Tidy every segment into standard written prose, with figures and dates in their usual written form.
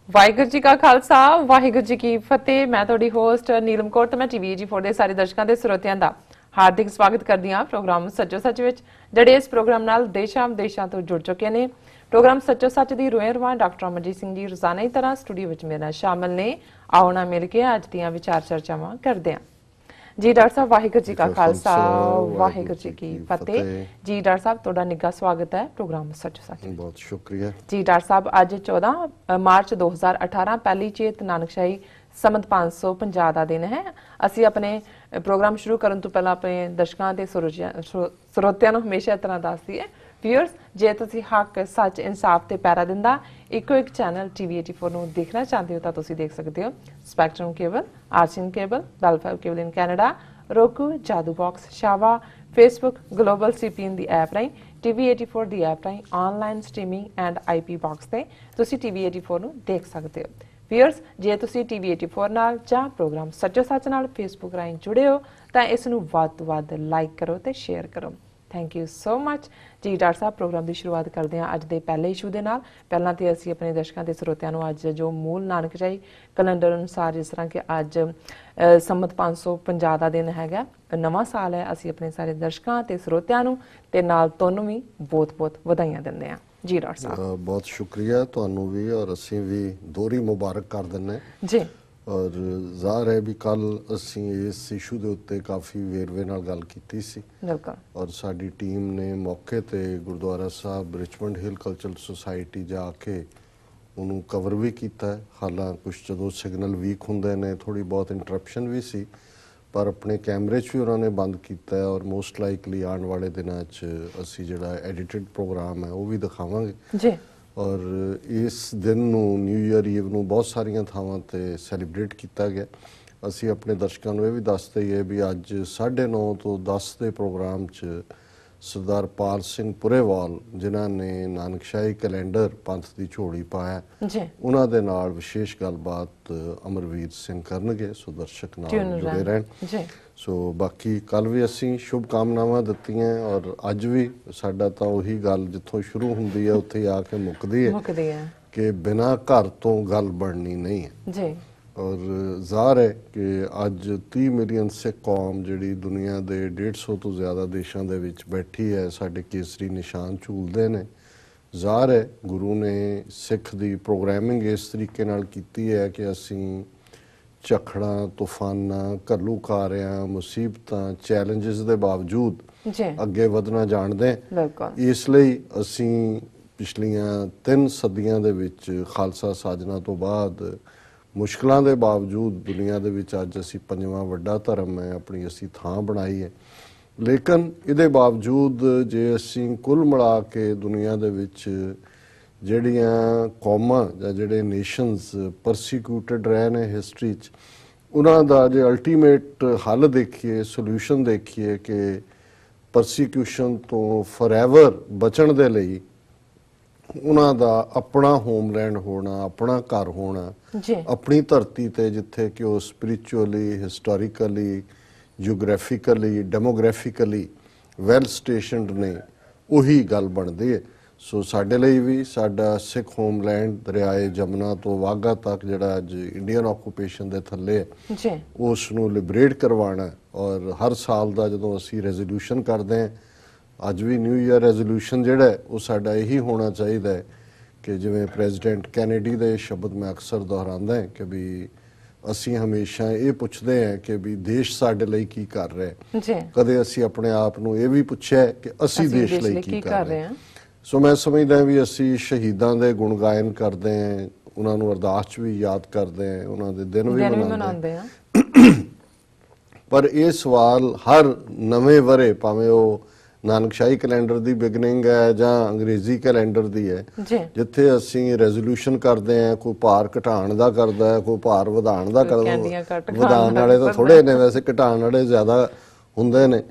ਵਾਹਿਗੁਰੂ ਜੀ ਕਾ ਖਾਲਸਾ ਵਾਹਿਗੁਰੂ ਜੀ ਕੀ ਫਤਿਹ। ਮੈਂ ਤੁਹਾਡੀ ਹੋਸਟ ਨੀਲਮ ਕੌਰ ਤੇ ਮੈਂ TVAG4 ਦੇ ਸਾਰੇ ਦਰਸ਼ਕਾਂ ਦੇ ਸਰੋਤਿਆਂ ਦਾ ਹਾਰਦਿਕ ਸਵਾਗਤ ਕਰਦੀ ਹਾਂ ਪ੍ਰੋਗਰਾਮ ਸੱਚੋ ਸੱਚ ਵਿੱਚ, ਜਿਹੜੇ ਇਸ ਪ੍ਰੋਗਰਾਮ ਨਾਲ ਦੇਸ਼ਾਂ ਵਿਦੇਸ਼ਾਂ ਤੋਂ ਜੁੜ ਚੁੱਕੇ ਨੇ। ਪ੍ਰੋਗਰਾਮ ਸੱਚੋ ਸੱਚ ਦੀ ਰੂਹਾਂ ਰਵਾਂ ਡਾਕਟਰ ਅਮਰਜੀਤ ਸਿੰਘ ਜੀ ਰੋਜ਼ਾਨਾ ਹੀ ਤਰ੍ਹਾਂ ਸਟੂਡੀਓ ਵਿੱਚ ਮੇਰੇ ਨਾਲ ਸ਼ਾਮਲ ਨੇ। ਆਓ ਨਾ ਮਿਲ ਕੇ ਅੱਜ ਦੀਆਂ ਵਿਚਾਰ ਚਰਚਾਵਾਂ ਕਰਦੇ ਹਾਂ। जी डॉक्टर साहब वाहिगुरू जी का खालसा वाहिगुरू जी की फतेह। जी डॉक्टर साहब ਤੁਹਾਡਾ ਨਿੱਘਾ ਸਵਾਗਤ ਹੈ ਪ੍ਰੋਗਰਾਮ ਸੱਚੋ ਸੱਚ। ਬਹੁਤ ਸ਼ੁਕਰੀਆ ਜੀ ਡਾਕਟਰ ਸਾਹਿਬ, ਅੱਜ 14 ਮਾਰਚ 2018 ਪਹਿਲੀ ਚੇਤ ਨਾਨਕਸ਼ਾਹੀ ਸੰਮਤ 550 ਦਾ ਦਿਨ ਹੈ। ਅਸੀਂ ਆਪਣੇ ਪ੍ਰੋਗਰਾਮ ਸ਼ੁਰੂ ਕਰਨ ਤੋਂ ਪਹਿਲਾਂ ਆਪਣੇ ਦਰਸ਼ਕਾਂ ਤੇ ਸਰੋਤਿਆਂ ਨੂੰ ਹਮੇਸ਼ਾ ਇਸ ਤਰ੍ਹਾਂ ਦੱਸਦੀ ਹੈ व्यूअर्स, ਜੇ ਤੁਸੀਂ ਹੱਕ ਸੱਚ ਇਨਸਾਫ ਤੇ ਪੈਰਾ ਦਿੰਦਾ ਇੱਕੋ ਇੱਕ ਚੈਨਲ TV84 ਨੂੰ ਦੇਖਣਾ ਚਾਹੁੰਦੇ ਹੋ ਤਾਂ ਤੁਸੀਂ ਦੇਖ ਸਕਦੇ ਹੋ ਸਪੈਕਟਰਮ ਕੇਬਲ, ਆਰਚਿਨ cable, Bell Fibe cable in Canada, roku, Jadoo box, ਸ਼ਾਵਾ, ਫੇਸਬੁੱਕ, ਗਲੋਬਲ CPN ਦੀ ਐਪ ਰਾਹੀਂ, TV84 ਦੀ ਐਪ ਰਾਹੀਂ online streaming and IP box ਤੇ ਤੁਸੀਂ TV84 ਨੂੰ ਦੇਖ ਸਕਦੇ ਹੋ। व्यूअर्स, ਜੇ ਤੁਸੀਂ TV84 ਨਾਲ ਜਾਂ ਪ੍ਰੋਗਰਾਮ ਸੱਚੋ ਸੱਚ ਨਾਲ ਫੇਸਬੁੱਕ ਰਾਹੀਂ ਜੁੜੇ ਹੋ ਤਾਂ ਇਸ ਨੂੰ ਵੱਧ ਤੋਂ ਵੱਧ ਲਾਈਕ ਕਰੋ ਤੇ ਸ਼ੇਅਰ ਕਰੋ। Thank you so much ji. Doctor साहब, प्रोग्राम की शुरुआत करते हैं अज के पहले इशू के नाल। पहला तो असी अपने दर्शकों के ਸਰੋਤਿਆਂ ਨੂੰ अज जो मूल नानकशाही कैलेंडर अनुसार जिस तरह कि अज संमत 550 का दिन हैगा, नवा साल है, असी अपने सारे दर्शकों के ਸਰੋਤਿਆਂ ਨੂੰ ਤੇ ਨਾਲ ਤੁਹਾਨੂੰ ਵੀ बहुत ਵਧਾਈਆਂ ਦਿੰਦੇ ਹਾਂ जी। डॉक्टर साहब बहुत शुक्रिया ਤੁਹਾਨੂੰ ਵੀ और ਅਸੀਂ ਵੀ ਦੋਹਰੀ ਮੁਬਾਰਕ ਕਰ ਦਿੰਨੇ जी। और ਜ਼ਾਹਰ ਹੈ ਵੀ ਕੱਲ ਅਸੀਂ ਇਸ ਇਸ਼ੂ ਦੇ ਉੱਤੇ ਕਾਫੀ ਵੇਰਵੇ ਨਾਲ ਗੱਲ ਕੀਤੀ ਸੀ। ਬਿਲਕੁਲ। ਔਰ ਸਾਡੀ ਟੀਮ ਨੇ ਮੌਕੇ ਤੇ ਗੁਰਦੁਆਰਾ ਸਾਹਿਬ ਰਿਚਮੰਡ ਹਿਲ ਕਲਚਰਲ ਸੁਸਾਇਟੀ ਜਾ ਕੇ ਉਹਨੂੰ ਕਵਰ ਵੀ ਕੀਤਾ ਹੈ। ਹਾਲਾਂਕਿ ਕੁਝ ਜਦੋਂ ਸਿਗਨਲ ਵੀਕ ਹੁੰਦੇ ਨੇ ਥੋੜੀ ਬਹੁਤ ਇੰਟਰਪਸ਼ਨ ਵੀ ਸੀ, ਪਰ ਆਪਣੇ ਕੈਮਰੇ 'ਚ ਵੀ ਉਹਨਾਂ ਨੇ ਬੰਦ ਕੀਤਾ ਹੈ ਔਰ ਮੋਸਟ ਲਾਈਕਲੀ ਆਉਣ ਵਾਲੇ ਦਿਨਾਂ 'ਚ ਅਸੀਂ ਜਿਹੜਾ ਐਡੀਟਡ ਪ੍ਰੋਗਰਾਮ ਹੈ ਉਹ ਵੀ ਦਿਖਾਵਾਂਗੇ ਜੀ। ਔਰ ਇਸ ਦਿਨ ਨੂੰ ਨਿਊ ਈਅਰ ਈਵ ਨੂੰ ਬਹੁਤ ਸਾਰੀਆਂ ਥਾਵਾਂ ਤੇ ਸੈਲੀਬ੍ਰੇਟ ਕੀਤਾ ਗਿਆ। ਅਸੀਂ ਆਪਣੇ ਦਰਸ਼ਕਾਂ ਨੂੰ ਇਹ ਵੀ ਦੱਸ ਦਈਏ ਵੀ ਅੱਜ 9:30 ਤੋਂ 10 ਦੇ ਪ੍ਰੋਗਰਾਮ 'ਚ ਸਰਦਾਰ ਪਾਲ ਸਿੰਘ ਪੁਰੇਵਾਲ, ਜਿਨ੍ਹਾਂ ਨੇ ਨਾਨਕਸ਼ਾਹੀ ਕੈਲੰਡਰ ਪੰਥ ਦੀ ਝੋਲੀ ਪਾਇਆ, ਉਹਨਾਂ ਦੇ ਨਾਲ ਵਿਸ਼ੇਸ਼ ਗੱਲਬਾਤ ਅਮਰਵੀਰ ਸਿੰਘ ਕਰਨਗੇ। ਸੋ ਦਰਸ਼ਕ ਨਾਲ ਜੁੜੇ ਰਹਿਣ। ਸੋ ਬਾਕੀ ਕੱਲ ਵੀ ਅਸੀਂ ਸ਼ੁਭ ਕਾਮਨਾਵਾਂ ਦਿੱਤੀਆਂ ਔਰ ਅੱਜ ਵੀ ਸਾਡਾ ਤਾਂ ਉਹੀ ਗੱਲ ਜਿੱਥੋਂ ਸ਼ੁਰੂ ਹੁੰਦੀ ਹੈ ਉੱਥੇ ਆ ਕੇ ਮੁੱਕਦੀ ਹੈ ਕਿ ਬਿਨਾਂ ਘਰ ਤੋਂ ਗੱਲ ਬਣਨੀ ਨਹੀਂ ਹੈ ਜੀ। ਔਰ ਜ਼ਾਹਰ ਹੈ ਕਿ ਅੱਜ 30 ਮਿਲੀਅਨ ਸਿੱਖ ਕੌਮ ਜਿਹੜੀ ਦੁਨੀਆ ਦੇ 150 ਤੋਂ ਜ਼ਿਆਦਾ ਦੇਸ਼ਾਂ ਦੇ ਵਿੱਚ ਬੈਠੀ ਹੈ, ਸਾਡੇ ਕੇਸਰੀ ਨਿਸ਼ਾਨ ਝੂਲਦੇ ਨੇ। ਜ਼ਾਹਰ ਹੈ ਗੁਰੂ ਨੇ ਸਿੱਖ ਦੀ ਪ੍ਰੋਗਰਾਮਿੰਗ ਇਸ ਤਰੀਕੇ ਨਾਲ ਕੀਤੀ ਹੈ ਕਿ ਅਸੀਂ ਝੱਖੜਾਂ, ਤੂਫਾਨਾਂ, ਘੱਲੂਘਾਰਿਆਂ, ਮੁਸੀਬਤਾਂ, ਚੈਲੰਜਸ ਦੇ ਬਾਵਜੂਦ ਅੱਗੇ ਵਧਣਾ ਜਾਣਦੇ ਹਾਂ। ਇਸ ਲਈ ਅਸੀਂ ਪਿਛਲੀਆਂ 3 ਸਦੀਆਂ ਦੇ ਵਿੱਚ ਖਾਲਸਾ ਸਾਜਨਾ ਤੋਂ ਬਾਅਦ ਮੁਸ਼ਕਲਾਂ ਦੇ ਬਾਵਜੂਦ ਦੁਨੀਆ ਦੇ ਵਿੱਚ ਅੱਜ ਅਸੀਂ 5ਵਾਂ ਵੱਡਾ ਧਰਮ ਹੈ, ਆਪਣੀ ਅਸੀਂ ਥਾਂ ਬਣਾਈ ਹੈ। ਲੇਕਿਨ ਇਹਦੇ ਬਾਵਜੂਦ ਜੇ ਅਸੀਂ ਕੁੱਲ ਮਿਲਾ ਕੇ ਦੁਨੀਆ ਦੇ ਵਿੱਚ ਜਿਹੜੀਆਂ ਕੌਮਾਂ ਜਾਂ ਜਿਹੜੇ ਨੇਸ਼ਨਸ ਪਰਸੀਕਿਊਟਡ ਰਹੇ ਨੇ ਹਿਸਟਰੀ 'ਚ, ਉਹਨਾਂ ਦਾ ਜੇ ਅਲਟੀਮੇਟ ਹੱਲ ਦੇਖੀਏ, ਸੋਲਿਊਸ਼ਨ ਦੇਖੀਏ ਕਿ ਪਰਸੀਕਿਊਸ਼ਨ ਤੋਂ ਫੋਰਐਵਰ ਬਚਣ ਦੇ ਲਈ ਉਹਨਾਂ ਦਾ ਆਪਣਾ ਹੋਮਲੈਂਡ ਹੋਣਾ, ਆਪਣਾ ਘਰ ਹੋਣਾ, ਆਪਣੀ ਧਰਤੀ ਤੇ ਜਿੱਥੇ ਕਿ ਉਹ ਸਪਿਰਿਚੁਅਲੀ, ਹਿਸਟੋਰੀਕਲੀ, ਜਿਓਗ੍ਰਾਫਿਕਲੀ, ਡੈਮੋਗ੍ਰਾਫਿਕਲੀ ਵੈਲ ਸਟੇਸ਼ਨਡ ਨੇ, ਉਹੀ ਗੱਲ ਬਣਦੀ ਹੈ। ਸੋ ਸਾਡੇ ਲਈ ਵੀ ਸਾਡਾ ਸਿੱਖ ਹੋਮਲੈਂਡ ਦਰਿਆਏ ਜਮਨਾ ਤੋਂ ਵਾਘਾ ਤੱਕ ਜਿਹੜਾ ਅੱਜ ਇੰਡੀਅਨ ਆਕੂਪੇਸ਼ਨ ਦੇ ਥੱਲੇ ਹੈ, ਉਸ ਨੂੰ ਲਿਬਰੇਟ ਕਰਵਾਉਣਾ। ਔਰ ਹਰ ਸਾਲ ਦਾ ਜਦੋਂ ਅਸੀਂ ਰੈਜ਼ੋਲੂਸ਼ਨ ਕਰਦੇ ਹਾਂ, ਅੱਜ ਵੀ ਨਿਊ ਈਅਰ ਰੈਜ਼ੋਲੂਸ਼ਨ ਜਿਹੜਾ ਹੈ ਉਹ ਸਾਡਾ ਇਹੀ ਹੋਣਾ ਚਾਹੀਦਾ ਹੈ ਕਿ ਜਿਵੇਂ ਪ੍ਰੈਜ਼ੀਡੈਂਟ ਕੈਨੇਡੀ ਦੇ ਸ਼ਬਦ ਮੈਂ ਅਕਸਰ ਦੁਹਰਾਉਂਦਾ ਹੈ ਕਿ ਵੀ ਅਸੀਂ ਹਮੇਸ਼ਾ ਇਹ ਪੁੱਛਦੇ ਹਾਂ ਕਿ ਵੀ ਦੇਸ਼ ਸਾਡੇ ਲਈ ਕੀ ਕਰ ਰਿਹਾ ਹੈ। ਕਦੇ ਅਸੀਂ ਆਪਣੇ ਆਪ ਨੂੰ ਇਹ ਵੀ ਪੁੱਛਿਆ ਕਿ ਅਸੀਂ ਦੇਸ਼ ਲਈ ਕੀ ਕਰ ਰਹੇ ਹਾਂ। ਸੋ ਮੈਂ ਸਮਝਦਾ ਵੀ ਅਸੀਂ ਸ਼ਹੀਦਾਂ ਦੇ ਗੁਣ ਗਾਇਨ ਕਰਦੇ ਹਾਂ, ਉਹਨਾਂ ਨੂੰ ਅਰਦਾਸ 'ਚ ਵੀ ਯਾਦ ਕਰਦੇ ਹਾਂ, ਉਹਨਾਂ ਦੇ ਦਿਨ ਵੀ ਮਨਾਉਂਦੇ ਹਾਂ। ਪਰ ਇਹ ਸਵਾਲ ਹਰ ਨਵੇਂ ਵਰ੍ਹੇ, ਭਾਵੇਂ ਉਹ ਨਾਨਕਸ਼ਾਹੀ ਕੈਲੰਡਰ ਦੀ ਬਿਗਨਿੰਗ ਹੈ ਜਾਂ ਅੰਗਰੇਜ਼ੀ ਕੈਲੰਡਰ ਦੀ ਹੈ, ਜਿੱਥੇ ਅਸੀਂ ਰੈਜ਼ੋਲੂਸ਼ਨ ਕਰਦੇ ਹਾਂ, ਕੋਈ ਭਾਰ ਘਟਾਉਣ ਦਾ ਕਰਦਾ ਹੈ, ਕੋਈ ਭਾਰ ਵਧਾਉਣ ਦਾ ਕਰਦਾ। ਵਧਾਉਣ ਵਾਲੇ ਤਾਂ ਥੋੜੇ ਨੇ, ਵੈਸੇ ਘਟਾਉਣ ਵਾਲੇ ਜ਼ਿਆਦਾ ਹੁੰਦੇ ਨੇ।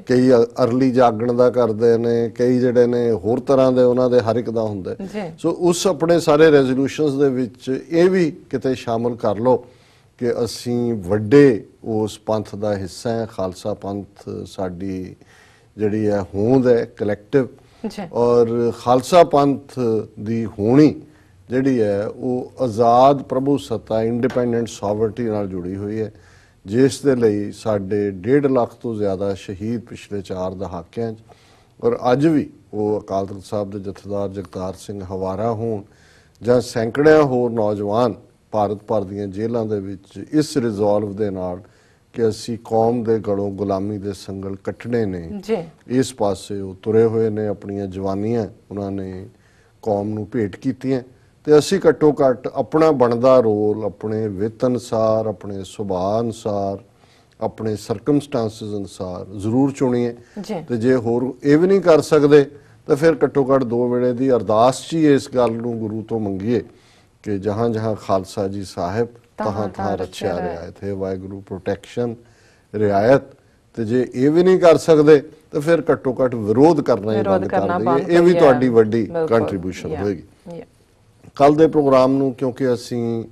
ਕਈ ਅਰਲੀ ਜਾਗਣ ਦਾ ਕਰਦੇ ਨੇ, ਕਈ ਜਿਹੜੇ ਨੇ ਹੋਰ ਤਰ੍ਹਾਂ ਦੇ, ਉਹਨਾਂ ਦੇ ਹਰ ਇੱਕ ਦਾ ਹੁੰਦਾ। ਸੋ ਉਸ ਆਪਣੇ ਸਾਰੇ ਰੈਜ਼ੋਲੂਸ਼ਨਸ ਦੇ ਵਿੱਚ ਇਹ ਵੀ ਕਿਤੇ ਸ਼ਾਮਲ ਕਰ ਲਓ ਕਿ ਅਸੀਂ ਵੱਡੇ ਉਸ ਪੰਥ ਦਾ ਹਿੱਸਾ ਹੈ। ਖਾਲਸਾ ਪੰਥ ਸਾਡੀ ਜਿਹੜੀ ਹੈ ਹੋਂਦ ਹੈ ਕਲੈਕਟਿਵ, ਔਰ ਖਾਲਸਾ ਪੰਥ ਦੀ ਹੋਣੀ ਜਿਹੜੀ ਹੈ ਉਹ ਆਜ਼ਾਦ ਪ੍ਰਭੂ ਸੱਤਾ ਇੰਡੀਪੈਂਡੈਂਟ ਸੋਵਰਟੀ ਨਾਲ ਜੁੜੀ ਹੋਈ ਹੈ, ਜਿਸ ਦੇ ਲਈ ਸਾਡੇ 1.5 ਲੱਖ ਤੋਂ ਜ਼ਿਆਦਾ ਸ਼ਹੀਦ ਪਿਛਲੇ 4 ਦਹਾਕਿਆਂ 'ਚ, ਔਰ ਅੱਜ ਵੀ ਉਹ ਅਕਾਲ ਤਖ਼ਤ ਸਾਹਿਬ ਦੇ ਜਥੇਦਾਰ ਜਗਤਾਰ ਸਿੰਘ ਹਵਾਰਾ ਹੋਣ ਜਾਂ ਸੈਂਕੜਿਆਂ ਹੋਰ ਨੌਜਵਾਨ ਭਾਰਤ ਭਰ ਦੀਆਂ ਜੇਲ੍ਹਾਂ ਦੇ ਵਿੱਚ ਇਸ ਰਿਜ਼ੋਲਵ ਦੇ ਨਾਲ ਕਿ ਅਸੀਂ ਕੌਮ ਦੇ ਗਲੋਂ ਗੁਲਾਮੀ ਦੇ ਸੰਗਲ ਕੱਟਣੇ ਨੇ, ਇਸ ਪਾਸੇ ਉਹ ਤੁਰੇ ਹੋਏ ਨੇ। ਆਪਣੀਆਂ ਜਵਾਨੀਆਂ ਉਹਨਾਂ ਨੇ ਕੌਮ ਨੂੰ ਭੇਟ ਕੀਤੀਆਂ ਤੇ ਅਸੀਂ ਘੱਟੋ ਘੱਟ ਆਪਣਾ ਬਣਦਾ ਰੋਲ ਆਪਣੇ ਵਿੱਤ ਅਨੁਸਾਰ, ਆਪਣੇ ਸੁਭਾਅ ਅਨੁਸਾਰ, ਆਪਣੇ ਸਰਕਮਸਟੈਂਸਿਸ ਅਨੁਸਾਰ ਜ਼ਰੂਰ ਚੁਣੀਏ। ਤੇ ਜੇ ਹੋਰ ਇਹ ਵੀ ਨਹੀਂ ਕਰ ਸਕਦੇ ਤਾਂ ਫਿਰ ਘੱਟੋ ਘੱਟ 2 ਵੇਲੇ ਦੀ ਅਰਦਾਸ 'ਚ ਹੀ ਇਸ ਗੱਲ ਨੂੰ ਗੁਰੂ ਤੋਂ ਮੰਗੀਏ ਕਿ ਜਹਾਂ ਜਹਾਂ ਖਾਲਸਾ ਜੀ ਸਾਹਿਬ ਤਹਾਂ ਤਹਾਂ ਰੱਖਿਆ ਰਿਆਇਤ ਹੈ, ਵਾਹਿਗੁਰੂ ਪ੍ਰੋਟੈਕਸ਼ਨ ਰਿਆਇਤ। ਤੇ ਜੇ ਇਹ ਵੀ ਨਹੀਂ ਕਰ ਸਕਦੇ ਤਾਂ ਫਿਰ ਘੱਟੋ ਘੱਟ ਵਿਰੋਧ ਕਰਨਾ ਹੀ ਬੰਦ ਕਰ ਦਈਏ। ਇਹ ਵੀ ਤੁਹਾਡੀ ਵੱਡੀ ਕੰਟਰੀਬਿਊਸ਼ਨ ਹੋਏਗੀ। ਕੱਲ ਦੇ ਪ੍ਰੋਗਰਾਮ ਨੂੰ ਕਿਉਂਕਿ ਅਸੀਂ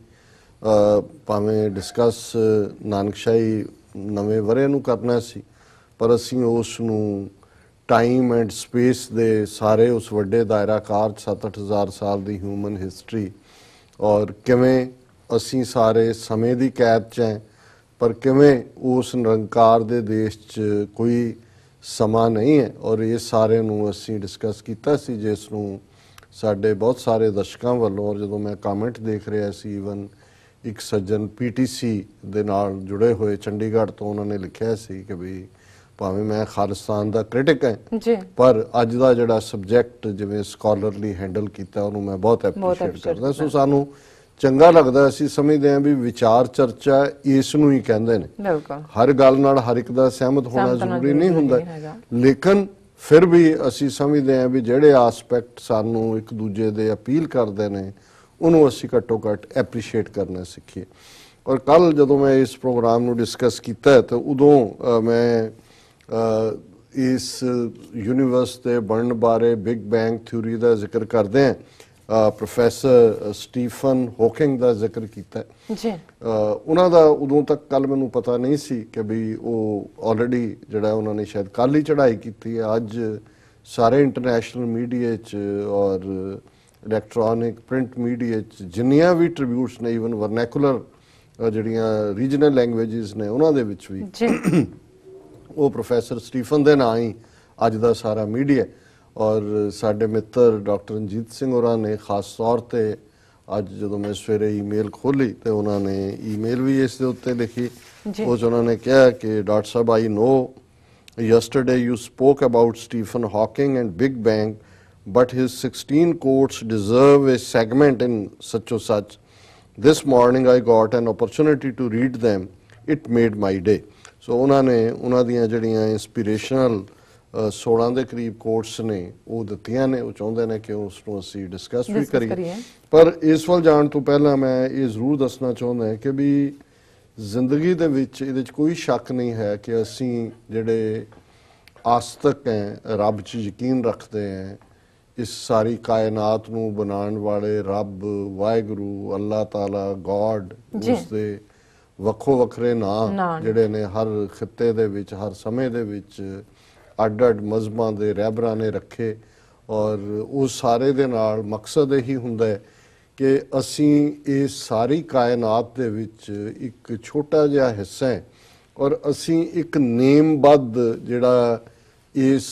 ਭਾਵੇਂ ਡਿਸਕਸ ਨਾਨਕਸ਼ਾਹੀ ਨਵੇਂ ਵਰ੍ਹੇ ਨੂੰ ਕਰਨਾ ਸੀ, ਪਰ ਅਸੀਂ ਉਸ ਨੂੰ ਟਾਈਮ ਐਂਡ ਸਪੇਸ ਦੇ ਸਾਰੇ ਉਸ ਵੱਡੇ ਦਾਇਰਾਕਾਰ 7-8 ਸਾਲ ਦੀ ਹਿਊਮਨ ਹਿਸਟਰੀ ਔਰ ਕਿਵੇਂ ਅਸੀਂ ਸਾਰੇ ਸਮੇਂ ਦੀ ਕੈਦ 'ਚ ਹੈ, ਪਰ ਕਿਵੇਂ ਉਸ ਨਿਰੰਕਾਰ ਦੇ ਦੇਸ਼ 'ਚ ਕੋਈ ਸਮਾਂ ਨਹੀਂ ਹੈ, ਔਰ ਇਹ ਸਾਰੇ ਨੂੰ ਅਸੀਂ ਡਿਸਕਸ ਕੀਤਾ ਸੀ, ਜਿਸ ਨੂੰ ਸਾਡੇ ਬਹੁਤ ਸਾਰੇ ਦਰਸ਼ਕਾਂ ਵੱਲੋਂ, ਔਰ ਜਦੋਂ ਮੈਂ ਕਮੈਂਟ ਦੇਖ ਰਿਹਾ ਸੀ ਈਵਨ ਇੱਕ ਸੱਜਣ PTC ਦੇ ਨਾਲ ਜੁੜੇ ਹੋਏ ਚੰਡੀਗੜ੍ਹ ਤੋਂ, ਉਹਨਾਂ ਨੇ ਲਿਖਿਆ ਸੀ ਕਿ ਵੀ ਭਾਵੇਂ ਮੈਂ ਖਾਲਿਸਤਾਨ ਦਾ ਕ੍ਰਿਟਿਕ ਹਾਂ ਪਰ ਅੱਜ ਦਾ ਜਿਹੜਾ ਸਬਜੈਕਟ ਜਿਵੇਂ ਸਕਾਲਰਲੀ ਹੈਂਡਲ ਕੀਤਾ ਉਹਨੂੰ ਮੈਂ ਬਹੁਤ ਐਪਰੀਸ਼ੀਏਟ ਕਰਦਾ। ਸੋ ਸਾਨੂੰ ਚੰਗਾ ਲੱਗਦਾ, ਅਸੀਂ ਸਮਝਦੇ ਹਾਂ ਵੀ ਵਿਚਾਰ ਚਰਚਾ ਇਸ ਨੂੰ ਹੀ ਕਹਿੰਦੇ ਨੇ। ਹਰ ਗੱਲ ਨਾਲ ਹਰ ਇੱਕ ਦਾ ਸਹਿਮਤ ਹੋਣਾ ਜ਼ਰੂਰੀ ਨਹੀਂ ਹੁੰਦਾ, ਲੇਕਿਨ ਫਿਰ ਵੀ ਅਸੀਂ ਸਮਝਦੇ ਹਾਂ ਵੀ ਜਿਹੜੇ ਆਸਪੈਕਟ ਸਾਨੂੰ ਇੱਕ ਦੂਜੇ ਦੇ ਅਪੀਲ ਕਰਦੇ ਨੇ ਉਹਨੂੰ ਅਸੀਂ ਘੱਟੋ ਘੱਟ ਐਪਰੀਸ਼ੀਏਟ ਕਰਨਾ ਸਿੱਖੀਏ। ਔਰ ਕੱਲ ਜਦੋਂ ਮੈਂ ਇਸ ਪ੍ਰੋਗਰਾਮ ਨੂੰ ਡਿਸਕਸ ਕੀਤਾ ਤਾਂ ਉਦੋਂ ਮੈਂ ਇਸ ਯੂਨੀਵਰਸ ਦੇ ਬਣਨ ਬਾਰੇ ਬਿਗ ਬੈਂਗ ਥਿਊਰੀ ਦਾ ਜ਼ਿਕਰ ਕਰਦੇ ਹਾਂ, ਪ੍ਰੋਫੈਸਰ ਸਟੀਫਨ ਹੌਕਿੰਗ ਦਾ ਜ਼ਿਕਰ ਕੀਤਾ ਜੀ। ਉਹਨਾਂ ਦਾ ਉਦੋਂ ਤੱਕ ਕੱਲ ਮੈਨੂੰ ਪਤਾ ਨਹੀਂ ਸੀ ਕਿ ਵੀ ਉਹ ਆਲਰੇਡੀ ਜਿਹੜਾ ਉਹਨਾਂ ਨੇ ਸ਼ਾਇਦ ਕੱਲ ਹੀ ਚੜ੍ਹਾਈ ਕੀਤੀ ਹੈ। ਅੱਜ ਸਾਰੇ ਇੰਟਰਨੈਸ਼ਨਲ ਮੀਡੀਆ 'ਚ ਔਰ ਇਲੈਕਟ੍ਰੋਨਿਕ ਪ੍ਰਿੰਟ ਮੀਡੀਆ 'ਚ ਜਿੰਨੀਆਂ ਵੀ ਟ੍ਰਿਬਿਊਟਸ ਨੇ, ਈਵਨ ਵਰਨੈਕੂਲਰ ਜਿਹੜੀਆਂ ਰੀਜਨਲ ਲੈਂਗੁਏਜਸ ਨੇ ਉਹਨਾਂ ਦੇ ਵਿੱਚ ਵੀ ਉਹ ਪ੍ਰੋਫੈਸਰ ਸਟੀਫਨ ਦੇ ਨਾਂ ਹੀ ਅੱਜ ਦਾ ਸਾਰਾ ਮੀਡੀਆ। ਔਰ ਸਾਡੇ ਮਿੱਤਰ ਡਾਕਟਰ ਰਣਜੀਤ ਸਿੰਘ ਹੋਰਾਂ ਨੇ ਖਾਸ ਤੌਰ ਤੇ ਅੱਜ ਜਦੋਂ ਮੈਂ ਸਵੇਰੇ ਈਮੇਲ ਖੋਲੀ ਤੇ ਉਹਨਾਂ ਨੇ ਈਮੇਲ ਵੀ ਇਸ ਦੇ ਉੱਤੇ ਲਿਖੀ। ਉਹ 'ਚ ਉਹਨਾਂ ਨੇ ਕਿਹਾ ਕਿ doctor Sahib, I no yesterday you spoke about Stephen Hawking and Big Bang, but his 16 quotes deserve a segment in such or such. This morning I got an opportunity to read them. It made my day. So ਉਹਨਾਂ ਨੇ ਉਹਨਾਂ ਦੀਆਂ ਜਿਹੜੀਆਂ inspirational 16 ਦੇ ਕਰੀਬ quotes ਨੇ ਉਹ ਦਿੱਤੀਆਂ ਨੇ। ਉਹ ਚਾਹੁੰਦੇ ਨੇ ਕਿ ਉਸ ਨੂੰ ਅਸੀਂ ਡਿਸਕਸ ਵੀ ਕਰੀਏ, ਪਰ ਇਸ ਵੱਲ ਜਾਣ ਤੋਂ ਪਹਿਲਾਂ ਮੈਂ ਇਹ ਜ਼ਰੂਰ ਦੱਸਣਾ ਚਾਹੁੰਦਾ ਕਿ ਵੀ ਜ਼ਿੰਦਗੀ ਦੇ ਵਿੱਚ ਇਹਦੇ 'ਚ ਕੋਈ ਸ਼ੱਕ ਨਹੀਂ ਹੈ ਕਿ ਅਸੀਂ ਜਿਹੜੇ ਆਸਤਕ ਹੈ, ਰੱਬ 'ਚ ਯਕੀਨ ਰੱਖਦੇ ਹੈ, ਇਸ ਸਾਰੀ ਕਾਇਨਾਤ ਨੂੰ ਬਣਾਉਣ ਵਾਲੇ ਰੱਬ, ਵਾਹਿਗੁਰੂ, ਅੱਲਾਹ ਤਾਲਾ, ਗੋਡ, ਉਸ ਦੇ ਵੱਖੋ ਵੱਖਰੇ ਨਾਂ ਜਿਹੜੇ ਨੇ ਹਰ ਖਿੱਤੇ ਦੇ ਵਿੱਚ, ਹਰ ਸਮੇਂ ਦੇ ਵਿੱਚ ਅੱਡ-ਅੱਡ ਮਜ਼ਹਬਾਂ ਦੇ ਰਹਿਬਰਾਂ ਨੇ ਰੱਖੇ, ਔਰ ਉਹ ਸਾਰੇ ਦੇ ਨਾਲ ਮਕਸਦ ਇਹੀ ਹੁੰਦਾ ਹੈ ਕਿ ਅਸੀਂ ਇਸ ਸਾਰੀ ਕਾਇਨਾਤ ਦੇ ਵਿੱਚ ਇੱਕ ਛੋਟਾ ਜਿਹਾ ਹਿੱਸਾ ਹੈ, ਔਰ ਅਸੀਂ ਇੱਕ ਨੇਮਬੱਧ ਜਿਹੜਾ ਇਸ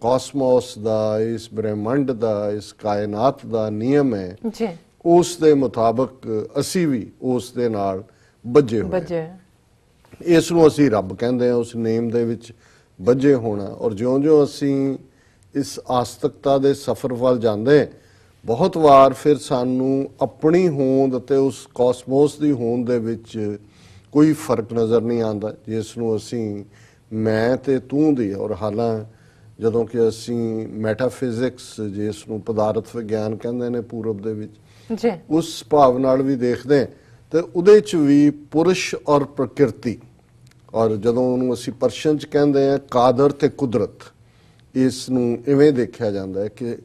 ਕਾਸਮੋਸ ਦਾ, ਇਸ ਬ੍ਰਹਿਮੰਡ ਦਾ, ਇਸ ਕਾਇਨਾਤ ਦਾ ਨਿਯਮ ਹੈ, ਉਸ ਦੇ ਮੁਤਾਬਕ ਅਸੀਂ ਵੀ ਉਸ ਦੇ ਨਾਲ ਬੱਝੇ ਹੋਏ। ਇਸ ਨੂੰ ਅਸੀਂ ਰੱਬ ਕਹਿੰਦੇ ਹਾਂ, ਉਸ ਨੇਮ ਦੇ ਵਿੱਚ ਬੱਝੇ ਹੋਣਾ। ਔਰ ਜਿਉਂ-ਜਿਉਂ ਅਸੀਂ ਇਸ ਆਸਤਕਤਾ ਦੇ ਸਫ਼ਰ ਵੱਲ ਜਾਂਦੇ, ਬਹੁਤ ਵਾਰ ਫਿਰ ਸਾਨੂੰ ਆਪਣੀ ਹੋਂਦ ਅਤੇ ਉਸ ਕਾਸਮੋਸ ਦੀ ਹੋਂਦ ਦੇ ਵਿੱਚ ਕੋਈ ਫਰਕ ਨਜ਼ਰ ਨਹੀਂ ਆਉਂਦਾ, ਜਿਸ ਨੂੰ ਅਸੀਂ ਮੈਂ ਤੇ ਤੂੰ ਦੀ, ਔਰ ਹਾਲਾਂ ਜਦੋਂ ਕਿ ਅਸੀਂ ਮੈਟਾਫਿਜ਼ਿਕਸ, ਜਿਸ ਨੂੰ ਪਦਾਰਥ ਵਿਗਿਆਨ ਕਹਿੰਦੇ ਨੇ ਪੂਰਬ ਦੇ ਵਿੱਚ, ਉਸ ਭਾਵ ਨਾਲ ਵੀ ਦੇਖਦੇ ਤੇ ਉਹਦੇ 'ਚ ਵੀ ਪੁਰਸ਼ ਔਰ ਪ੍ਰਕਿਰਤੀ, ਔਰ ਜਦੋਂ ਉਹਨੂੰ ਅਸੀਂ ਪਰਸ਼ੀਅਨ 'ਚ ਕਹਿੰਦੇ ਹਾਂ ਕਾਦਰ ਤੇ ਕੁਦਰਤ, ਇਸ ਨੂੰ ਇਵੇਂ ਦੇਖਿਆ ਜਾਂਦਾ ਹੈ ਕਿ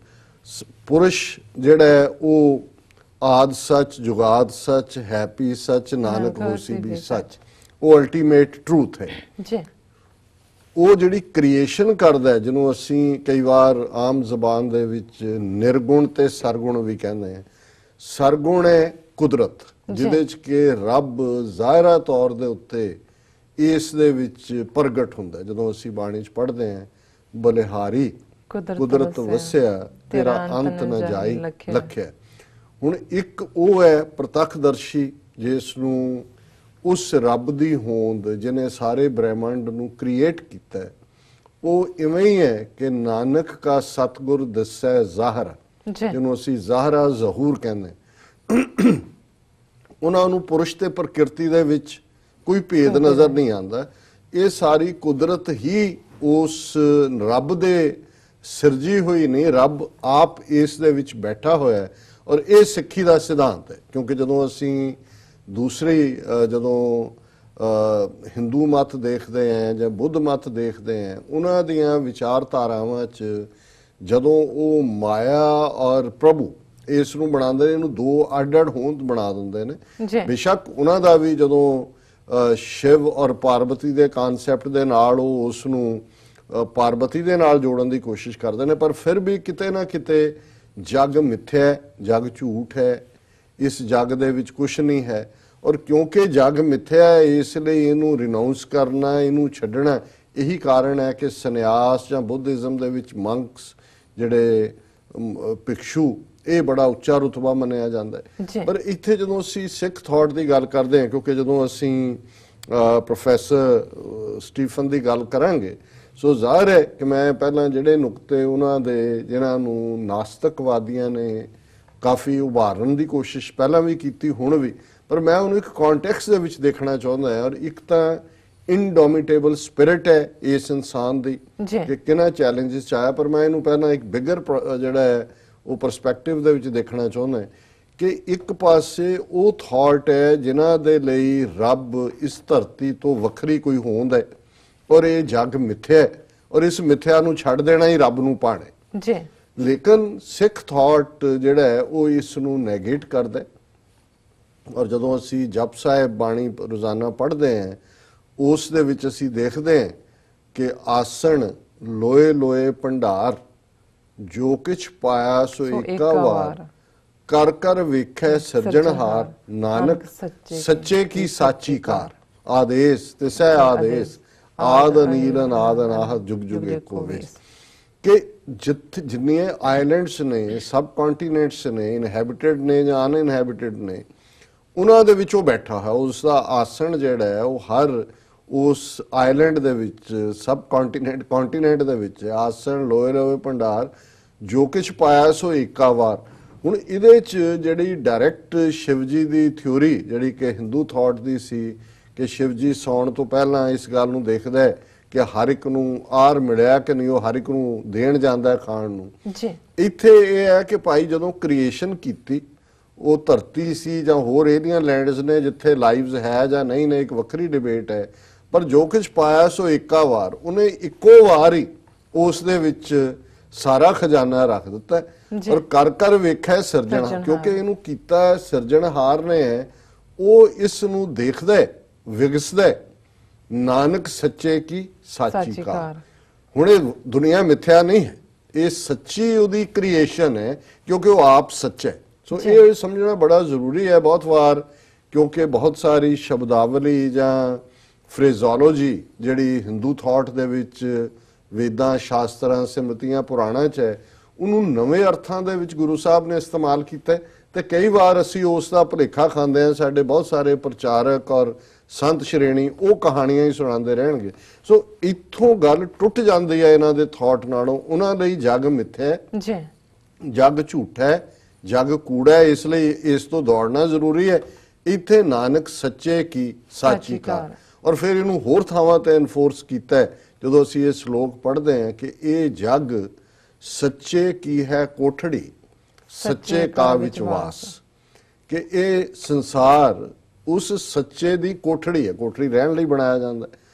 ਪੁਰਸ਼ ਜਿਹੜਾ ਹੈ ਉਹ ਆਦ ਸੱਚ, ਜੁਗਾਦ ਸੱਚ, ਹੈਪੀ ਸੱਚ, ਨਾਨਕ ਹੋਸੀ ਵੀ ਸੱਚ, ਉਹ ਅਲਟੀਮੇਟ ਟਰੂਥ ਹੈ। ਉਹ ਜਿਹੜੀ ਕ੍ਰੀਏਸ਼ਨ ਕਰਦਾ ਹੈ, ਜਿਹਨੂੰ ਅਸੀਂ ਕਈ ਵਾਰ ਆਮ ਜ਼ਬਾਨ ਦੇ ਵਿੱਚ ਨਿਰਗੁਣ ਤੇ ਸਰਗੁਣ ਵੀ ਕਹਿੰਦੇ ਹਾਂ, ਸਰਗੁਣ ਹੈ ਕੁਦਰਤ, ਜਿਹਦੇ ਚ ਕਿ ਰੱਬ ਜ਼ਾਹਿਰਾ ਤੌਰ ਦੇ ਉੱਤੇ ਇਸ ਦੇ ਵਿੱਚ ਪ੍ਰਗਟ ਹੁੰਦਾ। ਜਦੋਂ ਅਸੀਂ ਬਾਣੀ ਚ ਪੜ੍ਹਦੇ ਹਾਂ, ਬਲਿਹਾਰੀ ਕੁਦਰਤ ਵਸਿਆ ਤੇਰਾ ਅੰਤ ਨਾ ਜਾਈ ਲਖਿਆ। ਹੁਣ ਇੱਕ ਉਹ ਹੈ ਪ੍ਰਤੱਖਦਰਸ਼ੀ, ਜਿਸ ਨੂੰ ਉਸ ਰੱਬ ਦੀ ਹੋਂਦ ਜਿਹਨੇ ਸਾਰੇ ਬ੍ਰਹਿਮੰਡ ਨੂੰ ਕ੍ਰੀਏਟ ਕੀਤਾ ਹੈ, ਉਹ ਇਵੇਂ ਹੀ ਹੈ ਕਿ ਨਾਨਕ ਕਾ ਸਤਿਗੁਰ ਦੱਸੈ ਜ਼ਾਹਰ, ਜਿਹਨੂੰ ਅਸੀਂ ਜ਼ਾਹਰਾ ਜ਼ਹੂਰ ਕਹਿੰਦੇ। ਉਹਨਾਂ ਨੂੰ ਪੁਰਸ਼ ਤੇ ਪ੍ਰਕਿਰਤੀ ਦੇ ਵਿੱਚ ਕੋਈ ਭੇਦ ਨਜ਼ਰ ਨਹੀਂ ਆਉਂਦਾ। ਇਹ ਸਾਰੀ ਕੁਦਰਤ ਹੀ ਉਸ ਰੱਬ ਦੇ ਸਿਰਜੀ ਹੋਈ ਨਹੀਂ, ਰੱਬ ਆਪ ਇਸ ਦੇ ਵਿੱਚ ਬੈਠਾ ਹੋਇਆ ਹੈ। ਔਰ ਇਹ ਸਿੱਖੀ ਦਾ ਸਿਧਾਂਤ ਹੈ, ਕਿਉਂਕਿ ਜਦੋਂ ਅਸੀਂ ਦੂਸਰੀ ਜਦੋਂ ਹਿੰਦੂ ਮਤ ਦੇਖਦੇ ਹਾਂ ਜਾਂ ਬੁੱਧ ਮਤ ਦੇਖਦੇ ਹਾਂ, ਉਹਨਾਂ ਦੀਆਂ ਵਿਚਾਰਧਾਰਾਵਾਂ 'ਚ ਜਦੋਂ ਉਹ ਮਾਇਆ ਔਰ ਪ੍ਰਭੂ ਇਸ ਨੂੰ ਬਣਾਉਂਦੇ ਨੇ, ਇਹਨੂੰ ਦੋ ਅੱਡ-ਅੱਡ ਹੋਂਦ ਬਣਾ ਦਿੰਦੇ ਨੇ। ਬੇਸ਼ੱਕ ਉਹਨਾਂ ਦਾ ਵੀ ਜਦੋਂ ਸ਼ਿਵ ਔਰ ਪਾਰਵਤੀ ਦੇ ਕਨਸੈਪਟ ਦੇ ਨਾਲ ਉਹ ਉਸ ਨੂੰ ਪਾਰਵਤੀ ਦੇ ਨਾਲ ਜੋੜਨ ਦੀ ਕੋਸ਼ਿਸ਼ ਕਰਦੇ ਨੇ, ਪਰ ਫਿਰ ਵੀ ਕਿਤੇ ਨਾ ਕਿਤੇ ਜਗ ਮਿੱਥਿਆ ਹੈ, ਜਗ ਝੂਠ ਹੈ, ਇਸ ਜਗ ਦੇ ਵਿੱਚ ਕੁਝ ਨਹੀਂ ਹੈ। ਔਰ ਕਿਉਂਕਿ ਜਗ ਮਿੱਥਿਆ ਹੈ, ਇਸ ਲਈ ਇਹਨੂੰ ਰਿਨਾਊਂਸ ਕਰਨਾ, ਇਹਨੂੰ ਛੱਡਣਾ, ਇਹੀ ਕਾਰਨ ਹੈ ਕਿ ਸੰਨਿਆਸ ਜਾਂ ਬੁੱਧਿਜ਼ਮ ਦੇ ਵਿੱਚ ਮੰਕਸ ਜਿਹੜੇ ਭਿਕਸ਼ੂ, ਇਹ ਬੜਾ ਉੱਚਾ ਰੁਤਬਾ ਮੰਨਿਆ ਜਾਂਦਾ ਹੈ। ਪਰ ਇੱਥੇ ਜਦੋਂ ਅਸੀਂ ਸਿੱਖ ਥਾਟ ਦੀ ਗੱਲ ਕਰਦੇ ਹਾਂ, ਕਿਉਂਕਿ ਜਦੋਂ ਅਸੀਂ ਪ੍ਰੋਫੈਸਰ ਸਟੀਫਨ ਦੀ ਗੱਲ ਕਰਾਂਗੇ, ਸੋ ਜ਼ਾਹਿਰ ਹੈ ਕਿ ਮੈਂ ਪਹਿਲਾਂ ਜਿਹੜੇ ਨੁਕਤੇ ਉਹਨਾਂ ਦੇ ਜਿਨ੍ਹਾਂ ਨੂੰ ਨਾਸਤਕਵਾਦੀਆਂ ਨੇ ਕਾਫੀ ਉਭਾਰਨ ਦੀ ਕੋਸ਼ਿਸ਼ ਪਹਿਲਾਂ ਵੀ ਕੀਤੀ, ਹੁਣ ਵੀ, ਪਰ ਮੈਂ ਉਹਨੂੰ ਇੱਕ ਕੰਟੈਕਸਟ ਦੇ ਵਿੱਚ ਦੇਖਣਾ ਚਾਹੁੰਦਾ ਹਾਂ। ਔਰ ਇੱਕ ਤਾਂ ਇਨਡੋਮਿਟੇਬਲ ਸਪਿਰਿਟ ਹੈ ਇਸ ਇਨਸਾਨ ਦੀ ਕਿ ਕਿਹਨਾਂ ਚੈਲੰਜਸ 'ਚ ਆਇਆ, ਪਰ ਮੈਂ ਇਹਨੂੰ ਪਹਿਲਾਂ ਇੱਕ ਬਿਗਰ ਜਿਹੜਾ ਹੈ ਉਹ ਪਰਸਪੈਕਟਿਵ ਦੇ ਵਿੱਚ ਦੇਖਣਾ ਚਾਹੁੰਦਾ ਕਿ ਇੱਕ ਪਾਸੇ ਉਹ ਥਾਟ ਹੈ ਜਿਨ੍ਹਾਂ ਦੇ ਲਈ ਰੱਬ ਇਸ ਧਰਤੀ ਤੋਂ ਵੱਖਰੀ ਕੋਈ ਹੋਂਦ ਹੈ ਔਰ ਇਹ ਜਗ ਮਿੱਥਿਆ ਹੈ, ਔਰ ਇਸ ਮਿੱਥਿਆ ਨੂੰ ਛੱਡ ਦੇਣਾ ਹੀ ਰੱਬ ਨੂੰ ਪਾਣਾ ਜੀ। ਲੇਕਿਨ ਸਿੱਖ ਥਾਟ ਜਿਹੜਾ ਹੈ ਉਹ ਇਸ ਨੂੰ ਨੈਗੇਟ ਕਰਦਾ। ਔਰ ਜਦੋਂ ਅਸੀਂ ਜਪ ਸਾਹਿਬ ਬਾਣੀ ਰੋਜ਼ਾਨਾ ਪੜ੍ਹਦੇ ਹਾਂ, ਉਸ ਦੇ ਵਿੱਚ ਅਸੀਂ ਦੇਖਦੇ ਹਾਂ ਕਿ ਆਸਣ ਲੋਏ ਲੋਏ ਭੰਡਾਰ, ਜੋ ਕਿਛ ਪਾਇਆ ਸੋ ਏਕਾ ਵਾਰ, ਕਰ ਕਰ ਵੇਖੈ ਸਿਰਜਣਹਾਰ, ਨਾਨਕ ਸੱਚੇ ਕੀ ਸਾਚੀ ਕਾਰ, ਆਦੇਸ ਤਿਸੈ ਆਦੇਸ, ਆਦ ਅਨੀਲ ਅਨਾਦ ਅਨਾਹਤ, ਜੁਗ ਜੁਗ ਏਕੋ ਵੇਸ। ਕਿ ਜਿੰਨੀਆਂ ਆਈਲੈਂਡਸ ਨੇ, ਸਬ ਕੰਟੀਨੈਂਟਸ ਨੇ, ਇਨਹੈਬਿਟਡ ਨੇ ਜਾਂ ਅਨਇਨਹੈਬਿਟਡ ਨੇ, ਉਹਨਾਂ ਦੇ ਵਿੱਚ ਉਹ ਬੈਠਾ ਹੈ। ਉਸ ਦਾ ਆਸਣ ਜਿਹੜਾ ਹੈ ਉਹ ਹਰ ਉਸ ਆਈਲੈਂਡ ਦੇ ਵਿੱਚ, ਸਬ ਕੰਟੀਨੈਂਟ ਦੇ ਵਿੱਚ ਆਸਣ ਲੋਏ ਲੋਏ ਭੰਡਾਰ, ਜੋ ਕੁਛ ਪਾਇਆ ਸੋ ਏਕਾ ਵਾਰ। ਹੁਣ ਇਹਦੇ 'ਚ ਜਿਹੜੀ ਡਾਇਰੈਕਟ ਸ਼ਿਵ ਜੀ ਦੀ ਥਿਊਰੀ, ਜਿਹੜੀ ਕਿ ਹਿੰਦੂ ਥਾਟ ਦੀ ਸੀ ਕਿ ਸ਼ਿਵ ਜੀ ਸੌਣ ਤੋਂ ਪਹਿਲਾਂ ਇਸ ਗੱਲ ਨੂੰ ਦੇਖਦਾ ਹੈ ਕਿ ਹਰ ਇੱਕ ਨੂੰ ਆਰ ਮਿਲਿਆ ਕਿ ਨਹੀਂ, ਉਹ ਹਰ ਇੱਕ ਨੂੰ ਦੇਣ ਜਾਂਦਾ ਹੈ ਖਾਣ ਨੂੰ। ਇੱਥੇ ਇਹ ਹੈ ਕਿ ਭਾਈ ਜਦੋਂ ਕ੍ਰੀਏਸ਼ਨ ਕੀਤੀ, ਉਹ ਧਰਤੀ ਸੀ ਜਾਂ ਹੋਰ ਇਹਦੀਆਂ ਲੈਂਡਸ ਨੇ ਜਿੱਥੇ ਲਾਈਵਸ ਹੈ ਜਾਂ ਨਹੀਂ ਨੇ, ਇੱਕ ਵੱਖਰੀ ਡਿਬੇਟ ਹੈ, ਪਰ ਜੋ ਕੁਝ ਪਾਇਆ ਸੋ ਏਕਾ ਵਾਰ, ਉਹਨੇ ਇੱਕੋ ਵਾਰ ਹੀ ਉਸ ਦੇ ਵਿੱਚ ਸਾਰਾ ਖਜ਼ਾਨਾ ਰੱਖ ਦਿੱਤਾ। ਔਰ ਕਰ ਕਰ ਵੇਖਿਆ ਸਿਰਜਣਾ, ਕਿਉਂਕਿ ਇਹਨੂੰ ਕੀਤਾ ਸਿਰਜਣਹਾਰ ਨੇ ਹੈ, ਉਹ ਇਸ ਨੂੰ ਦੇਖਦਾ ਵਿਗਸਦਾ। ਨਾਨਕ ਸੱਚੇ ਕੀ ਸਾਚੀ ਕਾਰ। ਹੁਣ ਇਹ ਦੁਨੀਆ ਮਿੱਥਿਆ ਨਹੀਂ ਹੈ, ਇਹ ਸੱਚੀ ਉਹਦੀ ਕ੍ਰੀਏਸ਼ਨ ਹੈ, ਕਿਉਂਕਿ ਉਹ ਆਪ ਸੱਚਾ ਹੈ। ਸੋ ਇਹ ਸਮਝਣਾ ਬੜਾ ਜ਼ਰੂਰੀ ਹੈ ਬਹੁਤ ਵਾਰ, ਕਿਉਂਕਿ ਬਹੁਤ ਸਾਰੀ ਸ਼ਬਦਾਵਲੀ ਜਾਂ ਫਰੇਜ਼ੋਲੋਜੀ ਜਿਹੜੀ ਹਿੰਦੂ ਥਾਟ ਦੇ ਵਿੱਚ ਵੇਦਾਂ, ਸ਼ਾਸਤਰਾਂ, ਸਿਮਰਤੀਆਂ, ਪੁਰਾਣਾਂ 'ਚ ਹੈ, ਉਹਨੂੰ ਨਵੇਂ ਅਰਥਾਂ ਦੇ ਵਿੱਚ ਗੁਰੂ ਸਾਹਿਬ ਨੇ ਇਸਤੇਮਾਲ ਕੀਤਾ ਤੇ ਕਈ ਵਾਰ ਅਸੀਂ ਉਸ ਦਾ ਭੁਲੇਖਾ ਖਾਂਦੇ ਹਾਂ। ਸਾਡੇ ਬਹੁਤ ਸਾਰੇ ਪ੍ਰਚਾਰਕ ਔਰ ਸੰਤ ਸ਼੍ਰੇਣੀ ਉਹ ਕਹਾਣੀਆਂ ਹੀ ਸੁਣਾਉਂਦੇ ਰਹਿਣਗੇ। ਸੋ ਇੱਥੋਂ ਗੱਲ ਟੁੱਟ ਜਾਂਦੀ ਹੈ ਇਹਨਾਂ ਦੇ ਥਾਟ ਨਾਲੋਂ। ਉਹਨਾਂ ਲਈ ਜਗ ਮਿੱਥਿਆ ਹੈ, ਜਗ ਝੂਠਾ ਹੈ, ਜਗ ਕੂੜਾ ਹੈ, ਇਸ ਲਈ ਇਸ ਤੋਂ ਦੌੜਨਾ ਜ਼ਰੂਰੀ ਹੈ। ਇੱਥੇ ਨਾਨਕ ਸੱਚੇ ਕੀ ਸਾਚੀ ਕਾਰ। ਔਰ ਫਿਰ ਇਹਨੂੰ ਹੋਰ ਥਾਵਾਂ ਤੇ ਇਨਫੋਰਸ ਕੀਤਾ ਹੈ ਜਦੋਂ ਅਸੀਂ ਇਹ ਸ਼ਲੋਕ ਪੜ੍ਹਦੇ ਹਾਂ ਕਿ ਇਹ ਜਗ ਸੱਚੇ ਕੀ ਹੈ ਕੋਠੜੀ, ਸੱਚੇ ਕਾ ਵਿਚਵਾਸ, ਕਿ ਇਹ ਸੰਸਾਰ ਉਸ ਸੱਚੇ ਦੀ ਕੋਠੜੀ ਹੈ। ਕੋਠੜੀ ਰਹਿਣ ਲਈ ਬਣਾਇਆ ਜਾਂਦਾ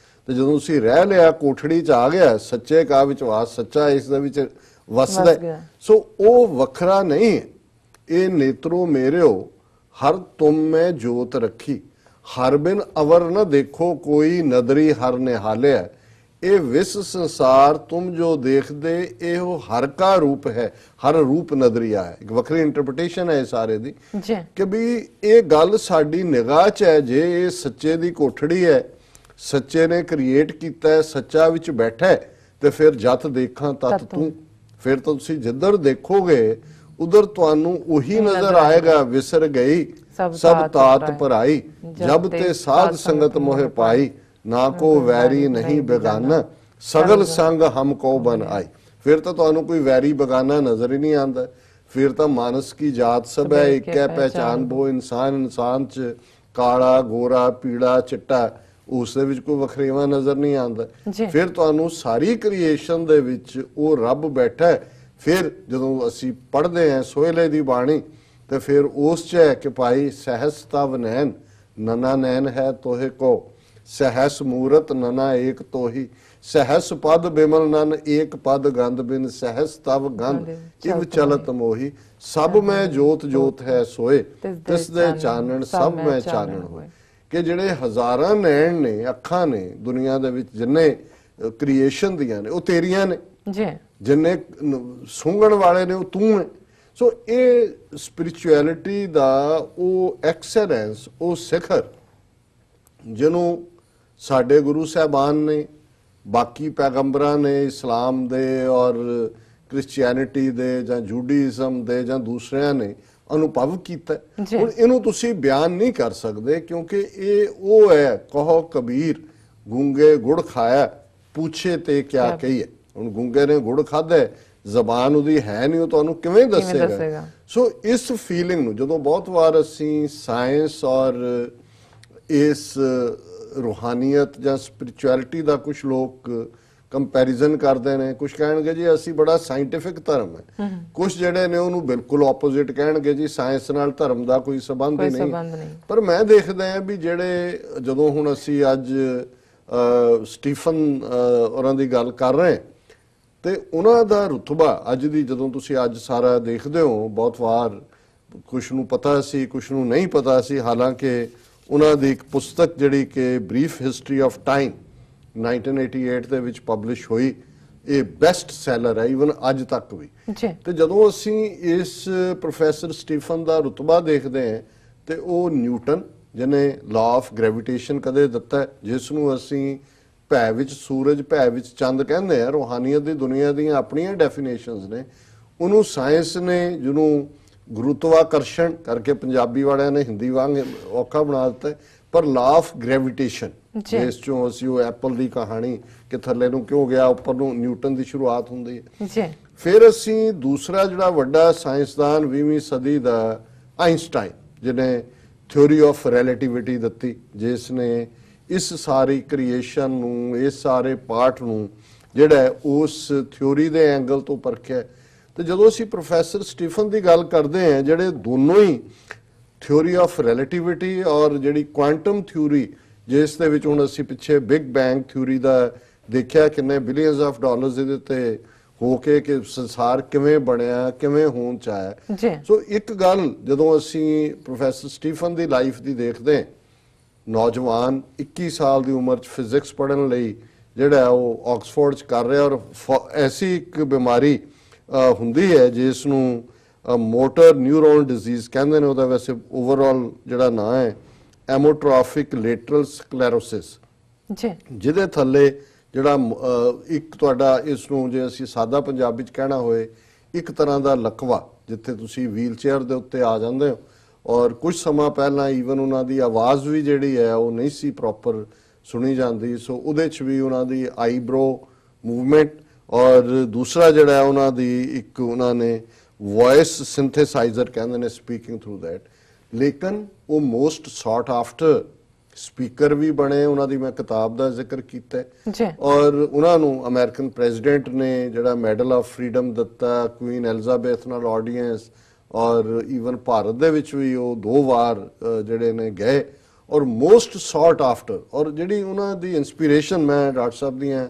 ਤੇ ਜਦੋਂ ਤੁਸੀਂ ਰਹਿ ਲਿਆ, ਕੋਠੜੀ 'ਚ ਆ ਗਿਆ, ਸੱਚੇ ਕਾ ਵਿਚਵਾਸ, ਸੱਚਾ ਇਸ ਦੇ ਵਿੱਚ ਵਸਦਾ। ਸੋ ਉਹ ਵੱਖਰਾ ਨਹੀਂ ਹੈ। ਇਹ ਨੇਤਰੋ ਮੇਰਿਓ ਹਰ ਤੁਮ ਮੈਂ ਜੋਤ ਰੱਖੀ, ਹਰ ਬਿਨ ਅਵਰ ਨਾ ਦੇਖੋ ਕੋਈ, ਨਦਰੀ ਹਰ ਨਿਹਾਲਿਆ। ਇਹ ਵਿਸ ਸੰਸਾਰ ਤੁਮ ਜੋ ਦੇਖਦੇ ਇਹੋ ਹਰ ਕਾ ਰੂਪ ਹੈ, ਹਰ ਰੂਪ ਨਜ਼ਰੀਆ ਹੈ। ਇੱਕ ਵੱਖਰੀ ਇੰਟਰਪ੍ਰੀਟੇਸ਼ਨ ਹੈ ਸਾਰੇ ਦੀ ਜੀ ਕਿ ਵੀ ਇਹ ਗੱਲ ਸਾਡੀ ਨਿਗਾਹ 'ਚ ਹੈ। ਜੇ ਇਹ ਸੱਚੇ ਦੀ ਕੋਠੜੀ ਹੈ, ਸੱਚੇ ਨੇ ਕ੍ਰੀਏਟ ਕੀਤਾ ਹੈ, ਸੱਚਾ ਵਿੱਚ ਬੈਠਾ ਹੈ, ਤੇ ਫਿਰ ਜਤ ਦੇਖਾਂ ਤਤ ਤੂੰ। ਫਿਰ ਤਾਂ ਤੁਸੀਂ ਜਿੱਧਰ ਦੇਖੋਗੇ ਉਧਰ ਤੁਹਾਨੂੰ ਉਹੀ ਨਜ਼ਰ ਆਏਗਾ। ਵਿਸਰ ਗਈ ਸਭ ਤਾਤ ਭਰਾਈ, ਜਬ ਤੇ ਸਾਧ ਸੰਗਤ ਮੋਹਿ ਪਾਈ, ਨਾ ਕੋ ਵੈਰੀ ਨਹੀਂ ਬੇਗਾਨਾ, ਸਗਲ ਸੰਗ ਹਮ ਕੋ ਬਨ ਆਈ। ਫਿਰ ਤਾਂ ਤੁਹਾਨੂੰ ਕੋਈ ਵੈਰੀ ਬੇਗਾਨਾ ਨਜ਼ਰ ਹੀ ਨਹੀਂ ਆਉਂਦਾ। ਫਿਰ ਤਾਂ ਮਾਨਸ ਕੀ ਜਾਤ ਸਭ ਹੈ ਇੱਕ ਹੈ, ਪਹਿਚਾਨ ਬੋ ਇਨਸਾਨ। ਇਨਸਾਨ 'ਚ ਕਾਲਾ ਗੋਰਾ ਪੀਲਾ ਚਿੱਟਾ ਉਸ ਦੇ ਵਿੱਚ ਕੋਈ ਵਖਰੇਵਾ ਨਜ਼ਰ ਨਹੀਂ ਆਉਂਦਾ। ਫਿਰ ਤੁਹਾਨੂੰ ਸਾਰੀ ਕ੍ਰੀਏਸ਼ਨ ਦੇ ਵਿੱਚ ਉਹ ਰੱਬ ਬੈਠਾ ਹੈ। ਫਿਰ ਜਦੋਂ ਅਸੀਂ ਪੜ੍ਹਦੇ ਹਾਂ ਸੋਹਲੇ ਦੀ ਬਾਣੀ ਤੇ ਫਿਰ ਉਸ 'ਚ ਹੈ ਕਿ ਭਾਈ ਸਹਿਸ ਤਵ ਨੈਣ ਨਨਾ ਨੈਣ ਹੈ ਤੋਹੇ ਕੋ, ਸਹਿਸ ਮੂਰਤ ਨਨਾ ਏਕ ਤੋਹੀ, ਸਹਿਸ ਪਦ ਬਿਮਲ ਨਨ ਏਕ ਪਦ ਗੰਧ ਬਿਨ, ਸਹਿਸ ਤਵ ਗੰਧ ਇਵ ਚਲਤ ਮੋਹੀ, ਸਭ ਮੈਂ ਜੋਤ ਜੋਤ ਹੈ ਸੋਏ, ਤਿਸ ਦੇ ਚਾਨਣ ਸਭ ਮੈਂ ਚਾਨਣ ਹੋਏ। ਕਿ ਜਿਹੜੇ ਹਜ਼ਾਰਾਂ ਨੈਣ ਨੇ, ਅੱਖਾਂ ਨੇ ਦੁਨੀਆ ਦੇ ਵਿੱਚ, ਜਿੰਨੇ ਕ੍ਰੀਏਸ਼ਨ ਦੀਆਂ ਨੇ ਉਹ ਤੇਰੀਆਂ ਨੇ ਜੀ, ਜਿੰਨੇ ਸੁੰਘਣ ਵਾਲੇ ਨੇ ਉਹ ਤੂੰ ਹੈ। ਸੋ ਇਹ ਸਪਿਰਿਚੁਅਲਿਟੀ ਦਾ ਉਹ ਐਕਸੈਲੈਂਸ, ਉਹ ਸਿਖਰ ਜਿਹਨੂੰ ਸਾਡੇ ਗੁਰੂ ਸਾਹਿਬਾਨ ਨੇ, ਬਾਕੀ ਪੈਗੰਬਰਾਂ ਨੇ ਇਸਲਾਮ ਦੇ ਔਰ ਕ੍ਰਿਸਚੀਅਨਿਟੀ ਦੇ ਜਾਂ ਜੂਡਾਇਜ਼ਮ ਦੇ ਜਾਂ ਦੂਸਰਿਆਂ ਨੇ ਅਨੁਭਵ ਕੀਤਾ। ਹੁਣ ਇਹਨੂੰ ਤੁਸੀਂ ਬਿਆਨ ਨਹੀਂ ਕਰ ਸਕਦੇ ਕਿਉਂਕਿ ਇਹ ਉਹ ਹੈ, ਕਹੋ ਕਬੀਰ ਗੂੰਗੇ ਗੁੜ ਖਾਇਆ ਪੁੱਛੇ ਤੇ ਕਿਆ ਕਹੀਏ। ਹੁਣ ਗੂੰਗੇ ਨੇ ਗੁੜ ਖਾਧਾ, ਜ਼ਬਾਨ ਉਹਦੀ ਹੈ ਨਹੀਂ, ਉਹ ਤੁਹਾਨੂੰ ਕਿਵੇਂ ਦੱਸੇਗਾ। ਸੋ ਇਸ ਫੀਲਿੰਗ ਨੂੰ ਜਦੋਂ ਬਹੁਤ ਵਾਰ ਅਸੀਂ ਸਾਇੰਸ ਔਰ ਇਸ ਰੂਹਾਨੀਅਤ ਜਾਂ ਸਪਿਰਿਚੁਅਲਿਟੀ ਦਾ ਕੁਝ ਲੋਕ ਕੰਪੈਰੀਜ਼ਨ ਕਰਦੇ ਨੇ, ਕੁਝ ਕਹਿਣਗੇ ਜੀ ਅਸੀਂ ਬੜਾ ਸਾਇੰਟਿਫਿਕ ਧਰਮ ਹੈ, ਕੁਝ ਜਿਹੜੇ ਨੇ ਉਹਨੂੰ ਬਿਲਕੁਲ ਆਪੋਜ਼ਿਟ ਕਹਿਣਗੇ ਜੀ ਸਾਇੰਸ ਨਾਲ ਧਰਮ ਦਾ ਕੋਈ ਸੰਬੰਧ ਹੀ ਨਹੀਂ। ਪਰ ਮੈਂ ਦੇਖਦਾ ਹਾਂ ਵੀ ਜਿਹੜੇ ਜਦੋਂ ਹੁਣ ਅਸੀਂ ਅੱਜ ਸਟੀਫਨ ਉਹਨਾਂ ਦੀ ਗੱਲ ਕਰ ਰਹੇ ਤੇ ਉਹਨਾਂ ਦਾ ਰੁਤਬਾ ਅੱਜ ਦੀ, ਜਦੋਂ ਤੁਸੀਂ ਅੱਜ ਸਾਰਾ ਦੇਖਦੇ ਹੋ, ਬਹੁਤ ਵਾਰ ਕੁਝ ਨੂੰ ਪਤਾ ਸੀ ਕੁਝ ਨੂੰ ਨਹੀਂ ਪਤਾ ਸੀ। ਹਾਲਾਂਕਿ ਉਹਨਾਂ ਦੀ ਇੱਕ ਪੁਸਤਕ ਜਿਹੜੀ ਕਿ ਬਰੀਫ ਹਿਸਟਰੀ ਆਫ ਟਾਈਮ 1988 ਦੇ ਵਿੱਚ ਪਬਲਿਸ਼ ਹੋਈ, ਇਹ ਬੈਸਟ ਸੈਲਰ ਹੈ ਈਵਨ ਅੱਜ ਤੱਕ ਵੀ। ਤੇ ਜਦੋਂ ਅਸੀਂ ਇਸ ਪ੍ਰੋਫੈਸਰ ਸਟੀਫਨ ਦਾ ਰੁਤਬਾ ਦੇਖਦੇ ਹਾਂ ਤੇ ਉਹ ਨਿਊਟਨ ਜਿਹਨੇ ਲਾਅ ਆਫ ਗ੍ਰੈਵਿਟੇਸ਼ਨ ਕਦੇ ਦਿੱਤਾ, ਜਿਸ ਨੂੰ ਅਸੀਂ ਭੈ ਵਿੱਚ ਸੂਰਜ ਭੈ ਵਿੱਚ ਚੰਦ ਕਹਿੰਦੇ ਆ, ਰੂਹਾਨੀਅਤ ਦੀ ਦੁਨੀਆ ਦੀਆਂ ਆਪਣੀਆਂ ਡੈਫੀਨੇਸ਼ਨਸ ਨੇ, ਉਹਨੂੰ ਸਾਇੰਸ ਨੇ ਜਿਹਨੂੰ ਗੁਰੂਤਵਾਕਰਸ਼ਣ ਕਰਕੇ ਪੰਜਾਬੀ ਵਾਲਿਆਂ ਨੇ ਹਿੰਦੀ ਵਾਂਗ ਔਖਾ ਬਣਾ ਦਿੱਤਾ, ਪਰ ਲਾਅ ਆਫ ਗ੍ਰੈਵਿਟੇਸ਼ਨ ਜਿਸ ਚੋਂ ਅਸੀਂ ਉਹ ਐਪਲ ਦੀ ਕਹਾਣੀ ਕਿ ਥੱਲੇ ਨੂੰ ਕਿਉਂ ਗਿਆ ਉੱਪਰ ਨੂੰ, ਨਿਊਟਨ ਦੀ ਸ਼ੁਰੂਆਤ ਹੁੰਦੀ ਹੈ। ਫਿਰ ਅਸੀਂ ਦੂਸਰਾ ਜਿਹੜਾ ਵੱਡਾ ਸਾਇੰਸਦਾਨ 20ਵੀਂ ਸਦੀ ਦਾ ਆਇਨਸਟਾਈਨ, ਜਿਹਨੇ ਥਿਊਰੀ ਆਫ ਰਿਲੇਟਿਵਿਟੀ ਦਿੱਤੀ, ਜਿਸ ਨੇ ਇਸ ਸਾਰੀ ਕ੍ਰੀਏਸ਼ਨ ਨੂੰ, ਇਸ ਸਾਰੇ ਪਾਰਟ ਨੂੰ ਜਿਹੜਾ ਉਸ ਥਿਊਰੀ ਦੇ ਐਂਗਲ ਤੋਂ ਪਰਖਿਆ। ਤੇ ਜਦੋਂ ਅਸੀਂ ਪ੍ਰੋਫੈਸਰ ਸਟੀਫਨ ਦੀ ਗੱਲ ਕਰਦੇ ਹਾਂ, ਜਿਹੜੇ ਦੋਨੋਂ ਹੀ ਥਿਊਰੀ ਆਫ ਰਿਲੇਟਿਵਿਟੀ ਔਰ ਜਿਹੜੀ ਕੁਆਂਟਮ ਥਿਊਰੀ, ਜਿਸ ਦੇ ਵਿੱਚ ਹੁਣ ਅਸੀਂ ਪਿੱਛੇ ਬਿਗ ਬੈਂਗ ਥਿਊਰੀ ਦਾ ਦੇਖਿਆ, ਕਿੰਨੇ ਬਿਲੀਅਨਸ ਆਫ ਡਾਲਰਸ ਇਹਦੇ ਤੇ ਹੋ ਕੇ ਕਿ ਸੰਸਾਰ ਕਿਵੇਂ ਬਣਿਆ, ਕਿਵੇਂ ਹੋਣ ਚ ਆਇਆ। ਸੋ ਇੱਕ ਗੱਲ ਜਦੋਂ ਅਸੀਂ ਪ੍ਰੋਫੈਸਰ ਸਟੀਫਨ ਦੀ ਲਾਈਫ ਦੀ ਦੇਖਦੇ ਹਾਂ, ਨੌਜਵਾਨ 21 ਸਾਲ ਦੀ ਉਮਰ ਚ ਫਿਜ਼ਿਕਸ ਪੜ੍ਹਨ ਲਈ ਜਿਹੜਾ ਉਹ ਆਕਸਫੋਰਡ ਚ ਕਰ ਰਿਹਾ, ਔਰ ਐਸੀ ਇੱਕ ਬਿਮਾਰੀ ਹੁੰਦੀ ਹੈ ਜਿਸ ਨੂੰ ਮੋਟਰ ਨਿਊਰੋਨ ਡਿਜ਼ੀਜ਼ ਕਹਿੰਦੇ ਨੇ, ਉਹਦਾ ਵੈਸੇ ਓਵਰਆਲ ਜਿਹੜਾ ਨਾਂ ਹੈ ਐਮੋਟ੍ਰੋਫਿਕ ਲੇਟਰਲ ਸਕਲੈਰੋਸਿਸ, ਜਿਹਦੇ ਥੱਲੇ ਜਿਹੜਾ ਇੱਕ ਤੁਹਾਡਾ, ਇਸ ਨੂੰ ਜੇ ਅਸੀਂ ਸਾਦਾ ਪੰਜਾਬੀ ਚ ਕਹਿਣਾ ਹੋਏ, ਇੱਕ ਤਰ੍ਹਾਂ ਦਾ ਲਕਵਾ, ਜਿੱਥੇ ਤੁਸੀਂ ਵੀਲ ਚੇਅਰ ਦੇ ਉੱਤੇ ਆ ਜਾਂਦੇ ਹੋ ਔਰ ਕੁਝ ਸਮਾਂ ਪਹਿਲਾਂ ਈਵਨ ਉਹਨਾਂ ਦੀ ਆਵਾਜ਼ ਵੀ ਜਿਹੜੀ ਹੈ ਉਹ ਨਹੀਂ ਸੀ ਪ੍ਰੋਪਰ ਸੁਣੀ ਜਾਂਦੀ। ਸੋ ਉਹਦੇ ਚ ਵੀ ਉਹਨਾਂ ਦੀ ਆਈਬ੍ਰੋ ਮੂਵਮੈਂਟ ਔਰ ਦੂਸਰਾ ਜਿਹੜਾ ਉਹਨਾਂ ਦੀ ਇੱਕ ਉਹਨਾਂ ਨੇ ਵੌਇਸ ਸਿੰਥੇਸਾਈਜ਼ਰ ਕਹਿੰਦੇ ਨੇ, ਸਪੀਕਿੰਗ ਥਰੂ ਦੈਟ। ਲੇਕਿਨ ਉਹ ਮੋਸਟ ਸੌਟ ਆਫਟਰ ਸਪੀਕਰ ਵੀ ਬਣੇ, ਉਹਨਾਂ ਦੀ ਮੈਂ ਕਿਤਾਬ ਦਾ ਜ਼ਿਕਰ ਕੀਤਾ ਔਰ ਉਹਨਾਂ ਨੂੰ ਅਮਰੀਕਨ ਪ੍ਰੈਜ਼ੀਡੈਂਟ ਨੇ ਜਿਹੜਾ ਮੈਡਲ ਆਫ ਫਰੀडम ਦਿੱਤਾ, ਕੁਈਨ ਐਲਿਜ਼ਾਬੈਥ ਨਾਲ ਆਡੀਅੰਸ, ਔਰ ਈਵਨ ਭਾਰਤ ਦੇ ਵਿੱਚ ਵੀ ਉਹ 2 ਵਾਰ ਜਿਹੜੇ ਨੇ ਗਏ ਔਰ ਮੋਸਟ ਸੌਟ ਆਫਟਰ। ਔਰ ਜਿਹੜੀ ਉਹਨਾਂ ਦੀ ਇਨਸਪੀਰੇਸ਼ਨ, ਮੈਂ ਡਾਕਟਰ ਸਾਹਿਬ ਦੀਆਂ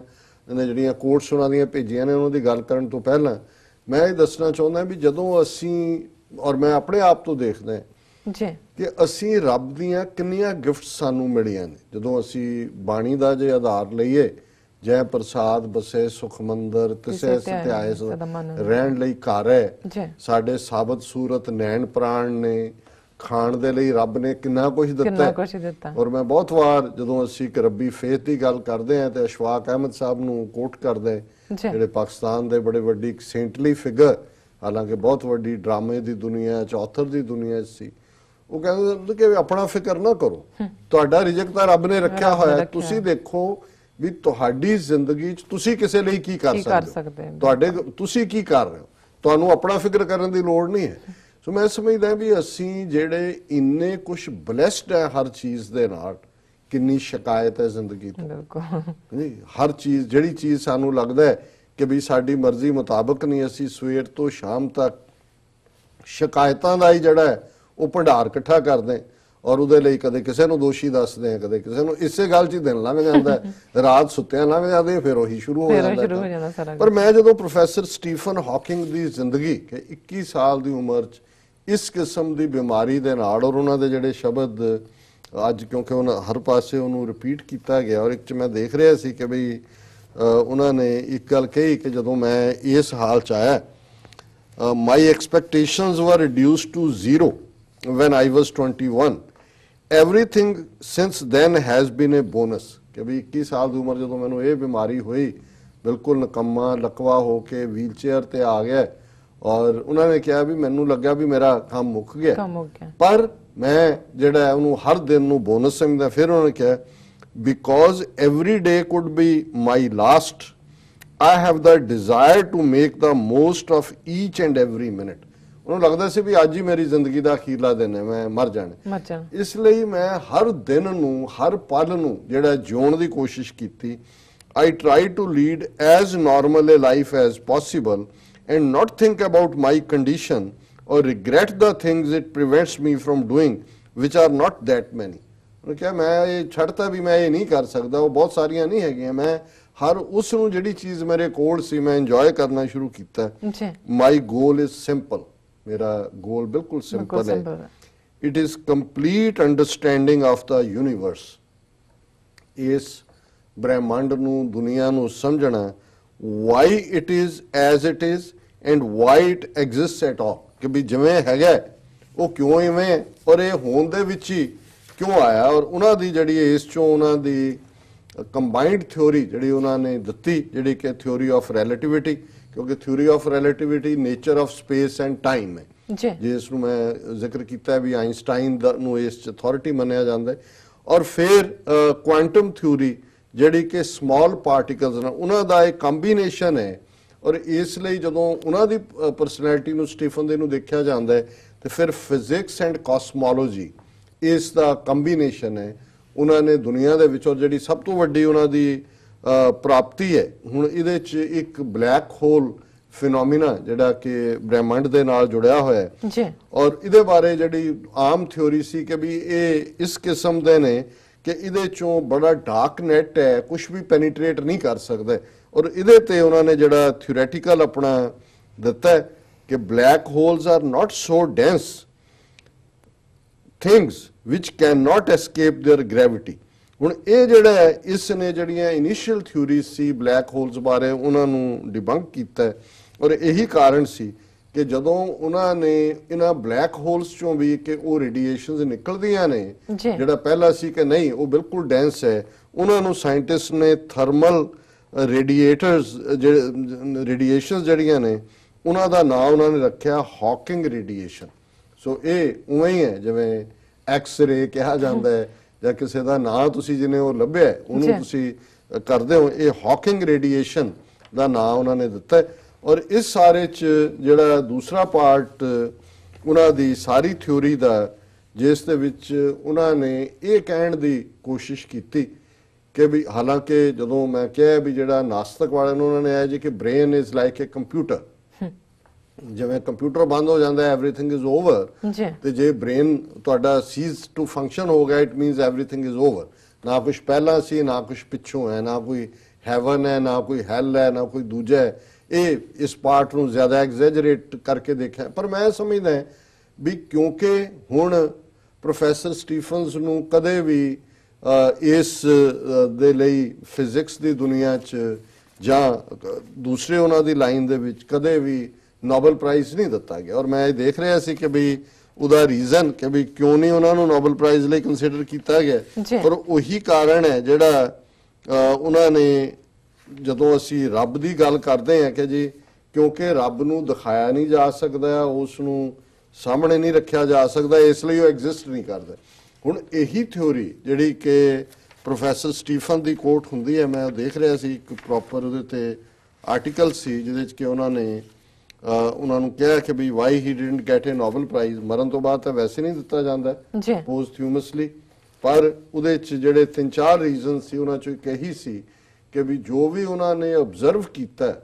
ਜਿਹੜੀਆਂ ਕੋਟਸ ਉਹਨਾਂ ਦੀਆਂ ਭੇਜੀਆਂ ਨੇ, ਉਹਨਾਂ ਦੀ ਗੱਲ ਕਰਨ ਤੋਂ ਪਹਿਲਾਂ ਮੈਂ ਇਹ ਦੱਸਣਾ ਚਾਹੁੰਦਾ ਵੀ ਜਦੋਂ ਅਸੀਂ, ਔਰ ਮੈਂ ਆਪਣੇ ਆਪ ਤੋਂ ਦੇਖਦਾ ਕਿ ਅਸੀਂ ਰੱਬ ਦੀਆਂ ਕਿੰਨੀਆਂ ਗਿਫਟਸ ਸਾਨੂੰ ਮਿਲੀਆਂ ਨੇ। ਜਦੋਂ ਅਸੀਂ ਬਾਣੀ ਦਾ ਜੇ ਆਧਾਰ ਲਈਏ, ਜੈ ਪ੍ਰਸਾਦ ਬਸੇ ਸੁਖ ਮੰਦਰ ਤਿਸੈ ਸਤਿਆਏ ਰਹਿਣ ਲਈ ਘਰ ਹੈ। ਸਾਡੇ ਸਾਬਤ ਸੂਰਤ ਨੈਣ ਪ੍ਰਾਣ ਨੇ, ਖਾਣ ਦੇ ਲਈ ਰੱਬ ਨੇ ਕਿੰਨਾ ਕੁਝ ਦਿੱਤਾ। ਔਰ ਮੈਂ ਬਹੁਤ ਵਾਰ ਜਦੋਂ ਅਸੀਂ ਇੱਕ ਰੱਬੀ ਫੇਥ ਦੀ ਗੱਲ ਕਰਦੇ ਹਾਂ ਤੇ ਅਸ਼ਫਾਕ ਅਹਿਮਦ ਸਾਹਿਬ ਨੂੰ ਕੋਟ ਕਰਦੇ, ਜਿਹੜੇ ਪਾਕਿਸਤਾਨ ਦੇ ਬੜੇ ਵੱਡੀ ਇੱਕ ਸੇਂਟਲੀ ਫਿਗਰ, ਹਾਲਾਂਕਿ ਬਹੁਤ ਵੱਡੀ ਡਰਾਮੇ ਦੀ ਦੁਨੀਆ ਚ, ਆਥਰ ਦੀ ਦੁਨੀਆ ਚ ਸੀ। ਉਹ ਕਹਿੰਦੇ ਕਿ ਆਪਣਾ ਫਿਕਰ ਨਾ ਕਰੋ, ਤੁਹਾਡਾ ਰਿਜ਼ਕ ਤਾਂ ਰੱਬ ਨੇ ਰੱਖਿਆ ਹੋਇਆ। ਤੁਸੀਂ ਦੇਖੋ ਵੀ ਤੁਹਾਡੀ ਜ਼ਿੰਦਗੀ ਚ ਤੁਸੀਂ ਕਿਸੇ ਲਈ ਕੀ ਕਰ ਸਕਦੇ ਹੋ, ਤੁਹਾਡੇ ਤੁਸੀਂ ਕੀ ਕਰ ਰਹੇ ਹੋ, ਤੁਹਾਨੂੰ ਆਪਣਾ ਫਿਕਰ ਕਰਨ ਦੀ ਲੋੜ ਨਹੀਂ ਹੈ। ਸੋ ਮੈਂ ਸਮਝਦਾ ਵੀ ਅਸੀਂ ਜਿਹੜੇ ਇੰਨੇ ਕੁਝ ਬਲੈਸਡ ਹੈ ਹਰ ਚੀਜ਼ ਦੇ ਨਾਲ, ਕਿੰਨੀ ਸ਼ਿਕਾਇਤ ਹੈ ਜ਼ਿੰਦਗੀ ਤੋਂ। ਹਰ ਚੀਜ਼, ਜਿਹੜੀ ਚੀਜ਼ ਸਾਨੂੰ ਲੱਗਦਾ ਹੈ ਕਿ ਵੀ ਸਾਡੀ ਮਰਜ਼ੀ ਮੁਤਾਬਕ ਨਹੀਂ, ਅਸੀਂ ਸਵੇਰ ਤੋਂ ਸ਼ਾਮ ਤੱਕ ਸ਼ਿਕਾਇਤਾਂ ਦਾ ਹੀ ਜਿਹੜਾ ਹੈ ਉਹ ਭੰਡਾਰ ਇਕੱਠਾ ਕਰਦੇ ਔਰ ਉਹਦੇ ਲਈ ਕਦੇ ਕਿਸੇ ਨੂੰ ਦੋਸ਼ੀ ਦੱਸਦੇ ਆ, ਕਦੇ ਕਿਸੇ ਨੂੰ। ਇਸੇ ਗੱਲ 'ਚ ਹੀ ਦਿਨ ਲੰਘ ਜਾਂਦਾ, ਰਾਤ ਸੁੱਤਿਆਂ ਲੰਘ ਜਾਂਦੇ, ਫਿਰ ਉਹੀ ਸ਼ੁਰੂ ਹੋ ਜਾਂਦਾ। ਪਰ ਮੈਂ ਜਦੋਂ ਪ੍ਰੋਫੈਸਰ ਸਟੀਫਨ ਹਾਕਿੰਗ ਦੀ ਜ਼ਿੰਦਗੀ ਕਿ 21 ਸਾਲ ਦੀ ਉਮਰ 'ਚ ਇਸ ਕਿਸਮ ਦੀ ਬਿਮਾਰੀ ਦੇ ਨਾਲ, ਔਰ ਉਹਨਾਂ ਦੇ ਜਿਹੜੇ ਸ਼ਬਦ ਅੱਜ ਕਿਉਂਕਿ ਉਹਨਾਂ ਹਰ ਪਾਸੇ ਉਹਨੂੰ ਰਿਪੀਟ ਕੀਤਾ ਗਿਆ, ਔਰ ਇੱਕ 'ਚ ਮੈਂ ਦੇਖ ਰਿਹਾ ਸੀ ਕਿ ਬਈ ਉਹਨਾਂ ਨੇ ਇੱਕ ਗੱਲ ਕਹੀ ਕਿ ਜਦੋਂ ਮੈਂ ਇਸ ਹਾਲ 'ਚ ਆਇਆ, ਮਾਈ ਐਕਸਪੈਕਟੇਸ਼ਨਸ ਵਰ ਰਿਡਿਊਸਡ to 0 when I was 21. Everything since then has been a bonus. ਕਿ ਵੀ 21 ਸਾਲ ਦੀ ਉਮਰ ਜਦੋਂ ਮੈਨੂੰ ਇਹ ਬਿਮਾਰੀ ਹੋਈ, ਬਿਲਕੁਲ ਨਕੰਮਾ ਲਕਵਾ ਹੋ ਕੇ ਵੀਲ ਚੇਅਰ ਤੇ ਆ ਗਿਆ, ਔਰ ਉਹਨਾਂ ਨੇ ਕਿਹਾ ਵੀ ਮੈਨੂੰ ਲੱਗਿਆ ਵੀ ਮੇਰਾ ਕੰਮ ਮੁੱਕ ਗਿਆ, ਪਰ ਮੈਂ ਜਿਹੜਾ ਉਹਨੂੰ ਹਰ ਦਿਨ ਨੂੰ ਬੋਨਸ ਸਮਝਦਾ। ਫਿਰ ਉਹਨਾਂ ਨੇ ਕਿਹਾ because every day could be my last, I have the desire to make the most of each and every minute. ਉਹਨੂੰ ਲੱਗਦਾ ਸੀ ਵੀ ਅੱਜ ਹੀ ਮੇਰੀ ਜ਼ਿੰਦਗੀ ਦਾ ਅਖੀਰਲਾ ਦਿਨ ਹੈ, ਮੈਂ ਮਰ ਜਾਣਾ। ਇਸ ਲਈ ਮੈਂ ਹਰ ਦਿਨ ਨੂੰ, ਹਰ ਪਲ ਨੂੰ ਜਿਹੜਾ ਜਿਉਣ ਦੀ ਕੋਸ਼ਿਸ਼ ਕੀਤੀ। I try to lead as normal a life as possible and not think about my condition or regret the things it prevents me from doing, which are not that many. ਉਹਨੇ ਕਿਹਾ ਮੈਂ ਇਹ ਛੱਡਤਾ ਵੀ ਮੈਂ ਇਹ ਨਹੀਂ ਕਰ ਸਕਦਾ, ਉਹ ਬਹੁਤ ਸਾਰੀਆਂ ਨਹੀਂ ਹੈਗੀਆਂ, ਮੈਂ ਹਰ ਉਸ ਨੂੰ ਜਿਹੜੀ ਚੀਜ਼ ਮੇਰੇ ਕੋਲ ਸੀ ਮੈਂ ਇੰਜੋਏ ਕਰਨਾ ਸ਼ੁਰੂ ਕੀਤਾ। My goal is simple. ਮੇਰਾ ਗੋਲ ਬਿਲਕੁਲ ਸਿੰਪਲ ਹੈ। It is complete understanding of the universe. ਇਸ ਬ੍ਰਹਿਮੰਡ ਨੂੰ, ਦੁਨੀਆ ਨੂੰ ਸਮਝਣਾ, why it is as it is and why it exists at all, ਕਿ ਵੀ ਜਿਵੇਂ ਹੈਗਾ ਉਹ ਕਿਉਂ ਇਵੇਂ, ਔਰ ਇਹ ਹੋਣ ਦੇ ਵਿੱਚ ਹੀ ਕਿਉਂ ਆਇਆ। ਔਰ ਉਹਨਾਂ ਦੀ ਜਿਹੜੀ ਇਸ ਚੋਂ ਉਹਨਾਂ ਦੀ ਕੰਬਾਈਨਡ ਥਿਉਰੀ ਜਿਹੜੀ ਉਹਨਾਂ ਨੇ ਦਿੱਤੀ, ਜਿਹੜੀ ਕਿ ਥਿਉਰੀ ਆਫ ਰਿਲੇਟਿਵਿਟੀ, ਕਿਉਂਕਿ theory of relativity nature of space and time ਹੈ, ਜਿਸ ਨੂੰ ਮੈਂ ਜ਼ਿਕਰ ਕੀਤਾ ਵੀ ਆਇਨਸਟਾਈਨ ਨੂੰ ਇਸ 'ਚ ਅਥਾਰਟੀ ਮੰਨਿਆ ਜਾਂਦਾ। ਔਰ ਫਿਰ ਕੁਆਂਟਮ ਥਿਊਰੀ ਜਿਹੜੀ ਕਿ ਸਮਾਲ ਪਾਰਟੀਕਲਸ ਨਾਲ ਉਹਨਾਂ ਦਾ ਇੱਕ ਕੰਬੀਨੇਸ਼ਨ ਹੈ। ਔਰ ਇਸ ਲਈ ਜਦੋਂ ਉਹਨਾਂ ਦੀ ਪਰਸਨੈਲਿਟੀ ਨੂੰ, ਸਟੀਫਨ ਦੇ ਨੂੰ ਦੇਖਿਆ ਜਾਂਦਾ ਹੈ ਤੇ ਫਿਰ ਫਿਜ਼ਿਕਸ ਐਂਡ ਕਾਸਮੋਲੋਜੀ ਇਸ ਦਾ ਕੰਬੀਨੇਸ਼ਨ ਹੈ। ਉਹਨਾਂ ਨੇ ਦੁਨੀਆ ਦੇ ਵਿੱਚ, ਔਰ ਜਿਹੜੀ ਸਭ ਤੋਂ ਵੱਡੀ ਉਹਨਾਂ ਦੀ ਪ੍ਰਾਪਤੀ ਹੈ ਹੁਣ ਇਹਦੇ 'ਚ ਇੱਕ ਬਲੈਕ ਹੋਲ ਫਿਨੋਮੀਨਾ ਜਿਹੜਾ ਕਿ ਬ੍ਰਹਿਮੰਡ ਦੇ ਨਾਲ ਜੁੜਿਆ ਹੋਇਆ ਹੈ। ਔਰ ਇਹਦੇ ਬਾਰੇ ਜਿਹੜੀ ਆਮ ਥਿਉਰੀ ਸੀ ਕਿ ਵੀ ਇਹ ਇਸ ਕਿਸਮ ਦੇ ਨੇ ਕਿ ਇਹਦੇ ਚੋਂ ਬੜਾ ਡਾਰਕ ਨੈਟ ਹੈ, ਕੁਝ ਵੀ ਪੈਨੀਟ੍ਰੇਟ ਨਹੀਂ ਕਰ ਸਕਦਾ। ਔਰ ਇਹਦੇ ਤੇ ਉਹਨਾਂ ਨੇ ਜਿਹੜਾ ਥਿਓਰੈਟੀਕਲ ਆਪਣਾ ਦਿੱਤਾ ਕਿ black holes are not so dense things which can not escape their gravity. ਹੁਣ ਇਹ ਜਿਹੜਾ ਇਸ ਨੇ ਜਿਹੜੀਆਂ ਇਨੀਸ਼ੀਅਲ ਥਿਊਰੀਜ਼ ਸੀ ਬਲੈਕ ਹੋਲਸ ਬਾਰੇ ਉਹਨਾਂ ਨੂੰ ਡਿਬੰਕ ਕੀਤਾ। ਔਰ ਇਹੀ ਕਾਰਨ ਸੀ ਕਿ ਜਦੋਂ ਉਹਨਾਂ ਨੇ ਇਹਨਾਂ ਬਲੈਕ ਹੋਲਸ ਚੋਂ ਵੀ ਕਿ ਉਹ ਰੇਡੀਏਸ਼ਨਸ ਨਿਕਲਦੀਆਂ ਨੇ, ਜਿਹੜਾ ਪਹਿਲਾ ਸੀ ਕਿ ਨਹੀਂ ਉਹ ਬਿਲਕੁਲ ਡੈਂਸ ਹੈ, ਉਹਨਾਂ ਨੂੰ ਸਾਇੰਟਿਸਟ ਨੇ ਥਰਮਲ ਰੇਡੀਏਟਰਸ ਰੇਡੀਏਸ਼ਨਸ ਜਿਹੜੀਆਂ ਨੇ ਉਹਨਾਂ ਦਾ ਨਾਮ ਉਹਨਾਂ ਨੇ ਰੱਖਿਆ ਹਾਕਿੰਗ ਰੇਡੀਏਸ਼ਨ। ਸੋ ਇਹ ਉਵੇਂ ਹੀ ਹੈ ਜਿਵੇਂ ਐਕਸ-ਰੇ ਕਿਹਾ ਜਾਂਦਾ ਹੈ, ਜਾਂ ਕਿਸੇ ਦਾ ਨਾਂ ਤੁਸੀਂ ਜਿਹਨੇ ਉਹ ਲੱਭਿਆ ਉਹਨੂੰ ਤੁਸੀਂ ਕਰਦੇ ਹੋ, ਇਹ ਹਾਕਿੰਗ ਰੇਡੀਏਸ਼ਨ ਦਾ ਨਾਂ ਉਹਨਾਂ ਨੇ ਦਿੱਤਾ। ਔਰ ਇਸ ਸਾਰੇ 'ਚ ਜਿਹੜਾ ਦੂਸਰਾ ਪਾਰਟ ਉਹਨਾਂ ਦੀ ਸਾਰੀ ਥਿਊਰੀ ਦਾ, ਜਿਸ ਦੇ ਵਿੱਚ ਉਹਨਾਂ ਨੇ ਇਹ ਕਹਿਣ ਦੀ ਕੋਸ਼ਿਸ਼ ਕੀਤੀ ਕਿ ਵੀ ਹਾਲਾਂਕਿ ਜਦੋਂ ਮੈਂ ਕਿਹਾ ਵੀ ਜਿਹੜਾ ਨਾਸਤਕ ਵਾਲਿਆਂ ਨੂੰ ਉਹਨਾਂ ਨੇ ਆਇਆ ਜੀ ਕਿ brain is like A computer, ਜਿਵੇਂ ਕੰਪਿਊਟਰ ਬੰਦ ਹੋ ਜਾਂਦਾ ਐਵਰੀਥਿੰਗ ਇਜ਼ ਓਵਰ, ਤੇ ਜੇ ਬ੍ਰੇਨ ਤੁਹਾਡਾ ਸੀਜ਼ ਟੂ ਫੰਕਸ਼ਨ ਹੋ ਗਿਆ it means everything is over. ਨਾ ਕੁਝ ਪਹਿਲਾਂ ਸੀ, ਨਾ ਕੁਝ ਪਿੱਛੋਂ ਹੈ, ਨਾ ਕੋਈ ਹੈਵਨ ਹੈ, ਨਾ ਕੋਈ ਹੈਲ ਹੈ, ਨਾ ਕੋਈ ਦੂਜਾ ਹੈ। ਇਹ ਇਸ ਪਾਰਟ ਨੂੰ ਜ਼ਿਆਦਾ ਐਗਜ਼ੈਜਰੇਟ ਕਰਕੇ ਦੇਖਿਆ। ਪਰ ਮੈਂ ਸਮਝਦਾ ਵੀ ਕਿਉਂਕਿ ਹੁਣ ਪ੍ਰੋਫੈਸਰ ਸਟੀਫਨਸ ਨੂੰ ਕਦੇ ਵੀ ਇਸ ਦੇ ਲਈ ਫਿਜ਼ਿਕਸ ਦੀ ਦੁਨੀਆ 'ਚ ਜਾਂ ਦੂਸਰੇ ਉਹਨਾਂ ਦੀ ਲਾਈਨ ਦੇ ਵਿੱਚ ਕਦੇ ਵੀ ਨੋਬਲ ਪ੍ਰਾਈਜ਼ ਨਹੀਂ ਦਿੱਤਾ ਗਿਆ। ਔਰ ਮੈਂ ਇਹ ਦੇਖ ਰਿਹਾ ਸੀ ਕਿ ਵੀ ਉਹਦਾ ਰੀਜ਼ਨ ਕਿ ਵੀ ਕਿਉਂ ਨਹੀਂ ਉਹਨਾਂ ਨੂੰ ਨੋਬਲ ਪ੍ਰਾਈਜ਼ ਲਈ ਕੰਸੀਡਰ ਕੀਤਾ ਗਿਆ, ਪਰ ਉਹੀ ਕਾਰਨ ਹੈ ਜਿਹੜਾ ਉਹਨਾਂ ਨੇ, ਜਦੋਂ ਅਸੀਂ ਰੱਬ ਦੀ ਗੱਲ ਕਰਦੇ ਹਾਂ ਕਿ ਜੀ ਕਿਉਂਕਿ ਰੱਬ ਨੂੰ ਦਿਖਾਇਆ ਨਹੀਂ ਜਾ ਸਕਦਾ, ਉਸ ਨੂੰ ਸਾਹਮਣੇ ਨਹੀਂ ਰੱਖਿਆ ਜਾ ਸਕਦਾ, ਇਸ ਲਈ ਉਹ ਐਗਜ਼ਿਸਟ ਨਹੀਂ ਕਰਦਾ। ਹੁਣ ਇਹੀ ਥਿਉਰੀ ਜਿਹੜੀ ਕਿ ਪ੍ਰੋਫੈਸਰ ਸਟੀਫਨ ਦੀ ਕੋਟ ਹੁੰਦੀ ਹੈ, ਮੈਂ ਦੇਖ ਰਿਹਾ ਸੀ ਇੱਕ ਪ੍ਰੋਪਰ ਉਹਦੇ ਤੇ ਆਰਟੀਕਲ ਸੀ ਜਿਹਦੇ 'ਚ ਕਿ ਉਹਨਾਂ ਨੇ ਉਹਨਾਂ ਨੂੰ ਕਿਹਾ ਕਿ ਵੀ why he didn't get a Nobel prize, ਮਰਨ ਤੋਂ ਬਾਅਦ ਤਾਂ ਵੈਸੇ ਨਹੀਂ ਦਿੱਤਾ ਜਾਂਦਾ ਪੋਸਟਿਊਮਸਲੀ, ਪਰ ਉਹਦੇ 'ਚ ਜਿਹੜੇ 3-4 ਰੀਜ਼ਨ ਸੀ ਉਹਨਾਂ 'ਚੋਂ ਇੱਕ ਇਹੀ ਸੀ ਕਿ ਵੀ ਜੋ ਵੀ ਉਹਨਾਂ ਨੇ ਆਬਜ਼ਰਵ ਕੀਤਾ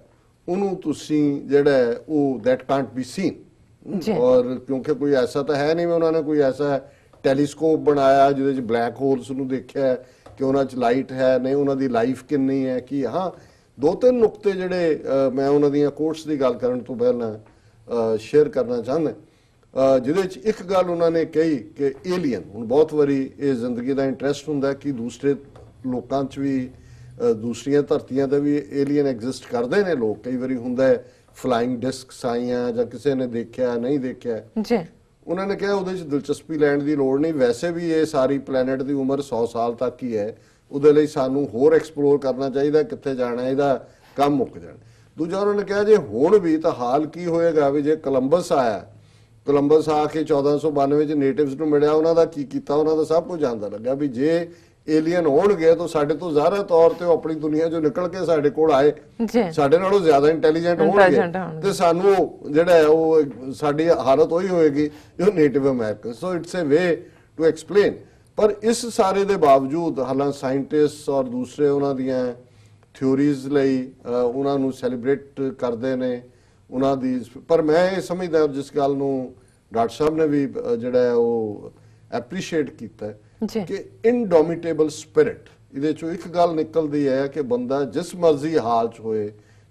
ਉਹਨੂੰ ਤੁਸੀਂ ਜਿਹੜਾ ਉਹ ਦੈਟ ਕਾਂਟ ਬੀ ਸੀਨ, ਔਰ ਕਿਉਂਕਿ ਕੋਈ ਐਸਾ ਤਾਂ ਹੈ ਨਹੀਂ ਵੀ ਉਹਨਾਂ ਨੇ ਕੋਈ ਐਸਾ ਟੈਲੀਸਕੋਪ ਬਣਾਇਆ ਜਿਹਦੇ 'ਚ ਬਲੈਕ ਹੋਲਸ ਨੂੰ ਦੇਖਿਆ ਕਿ ਉਹਨਾਂ 'ਚ ਲਾਈਟ ਹੈ ਨਹੀਂ, ਉਹਨਾਂ ਦੀ ਲਾਈਫ ਕਿੰਨੀ ਹੈ, ਕੀ। ਹਾਂ, 2-3 ਨੁਕਤੇ ਜਿਹੜੇ ਮੈਂ ਉਹਨਾਂ ਦੀਆਂ ਕੋਟਸ ਦੀ ਗੱਲ ਕਰਨ ਤੋਂ ਪਹਿਲਾਂ ਸ਼ੇਅਰ ਕਰਨਾ ਚਾਹੁੰਦਾ, ਜਿਹਦੇ 'ਚ ਇੱਕ ਗੱਲ ਉਹਨਾਂ ਨੇ ਕਹੀ ਕਿ ਏਲੀਅਨ, ਹੁਣ ਬਹੁਤ ਵਾਰੀ ਇਹ ਜ਼ਿੰਦਗੀ ਦਾ ਇੰਟਰਸਟ ਹੁੰਦਾ ਕਿ ਦੂਸਰੇ ਲੋਕਾਂ 'ਚ ਵੀ, ਦੂਸਰੀਆਂ ਧਰਤੀਆਂ 'ਤੇ ਵੀ ਏਲੀਅਨ ਐਗਜ਼ਿਸਟ ਕਰਦੇ ਨੇ ਲੋਕ। ਕਈ ਵਾਰੀ ਹੁੰਦਾ ਹੈ ਫਲਾਈਂਗ ਡਿਸਕਸ ਆਈਆਂ ਜਾਂ ਕਿਸੇ ਨੇ ਦੇਖਿਆ ਨਹੀਂ ਦੇਖਿਆ। ਉਹਨਾਂ ਨੇ ਕਿਹਾ ਉਹਦੇ 'ਚ ਦਿਲਚਸਪੀ ਲੈਣ ਦੀ ਲੋੜ ਨਹੀਂ, ਵੈਸੇ ਵੀ ਇਹ ਸਾਰੀ ਪਲੈਨਟ ਦੀ ਉਮਰ 100 ਸਾਲ ਤੱਕ ਹੀ ਹੈ, ਉਹਦੇ ਲਈ ਸਾਨੂੰ ਹੋਰ ਐਕਸਪਲੋਰ ਕਰਨਾ ਚਾਹੀਦਾ, ਕਿੱਥੇ ਜਾਣਾ, ਇਹਦਾ ਕੰਮ ਮੁੱਕ ਜਾਣਾ। ਦੂਜਾ ਉਹਨਾਂ ਨੇ ਕਿਹਾ ਜੇ ਹੁਣ ਵੀ ਤਾਂ ਹਾਲ ਕੀ ਹੋਏਗਾ ਵੀ ਜੇ ਕੋਲੰਬਸ ਆਇਆ, ਕੋਲੰਬਸ ਆ ਕੇ 1492 ਚ ਨੇਟਿਵਸ ਨੂੰ ਮਿਲਿਆ, ਉਹਨਾਂ ਦਾ ਕੀ ਕੀਤਾ, ਉਹਨਾਂ ਦਾ ਸਭ ਕੁਝ ਜਾਣਦਾ ਲੱਗਾ ਵੀ ਜੇ ਏਲੀਅਨ ਹੋਣਗੇ ਤਾਂ ਸਾਡੇ ਤੋਂ ਜ਼ਾਹਰ ਤੌਰ ਤੇ ਉਹ ਆਪਣੀ ਦੁਨੀਆ ਚੋਂ ਨਿਕਲ ਕੇ ਸਾਡੇ ਕੋਲ ਆਏ, ਸਾਡੇ ਨਾਲੋਂ ਜ਼ਿਆਦਾ ਇੰਟੈਲੀਜੈਂਟ ਹੋਣਗੇ ਤੇ ਸਾਨੂੰ ਜਿਹੜਾ ਹੈ ਉਹ ਸਾਡੀ ਹਾਲਤ ਉਹੀ ਹੋਏਗੀ ਜੋ native American. So it's a way to explain. ਪਰ ਇਸ ਸਾਰੇ ਦੇ ਬਾਵਜੂਦ ਹਾਲਾਂ ਸਾਇੰਟਿਸਟ ਔਰ ਦੂਸਰੇ ਉਹਨਾਂ ਦੀਆਂ ਥਿਊਰੀਜ਼ ਲਈ ਉਹਨਾਂ ਨੂੰ ਸੈਲੀਬ੍ਰੇਟ ਕਰਦੇ ਨੇ ਉਹਨਾਂ ਦੀ। ਪਰ ਮੈਂ ਇਹ ਸਮਝਦਾ ਜਿਸ ਗੱਲ ਨੂੰ ਡਾਕਟਰ ਸਾਹਿਬ ਨੇ ਵੀ ਜਿਹੜਾ ਉਹ ਐਪਰੀਸ਼ੀਏਟ ਕੀਤਾ ਕਿ ਇਨਡੋਮਿਟੇਬਲ ਸਪਿਰਿਟ, ਇਹਦੇ ਚੋਂ ਇੱਕ ਗੱਲ ਨਿਕਲਦੀ ਹੈ ਕਿ ਬੰਦਾ ਜਿਸ ਮਰਜ਼ੀ ਹਾਲ 'ਚ ਹੋਏ,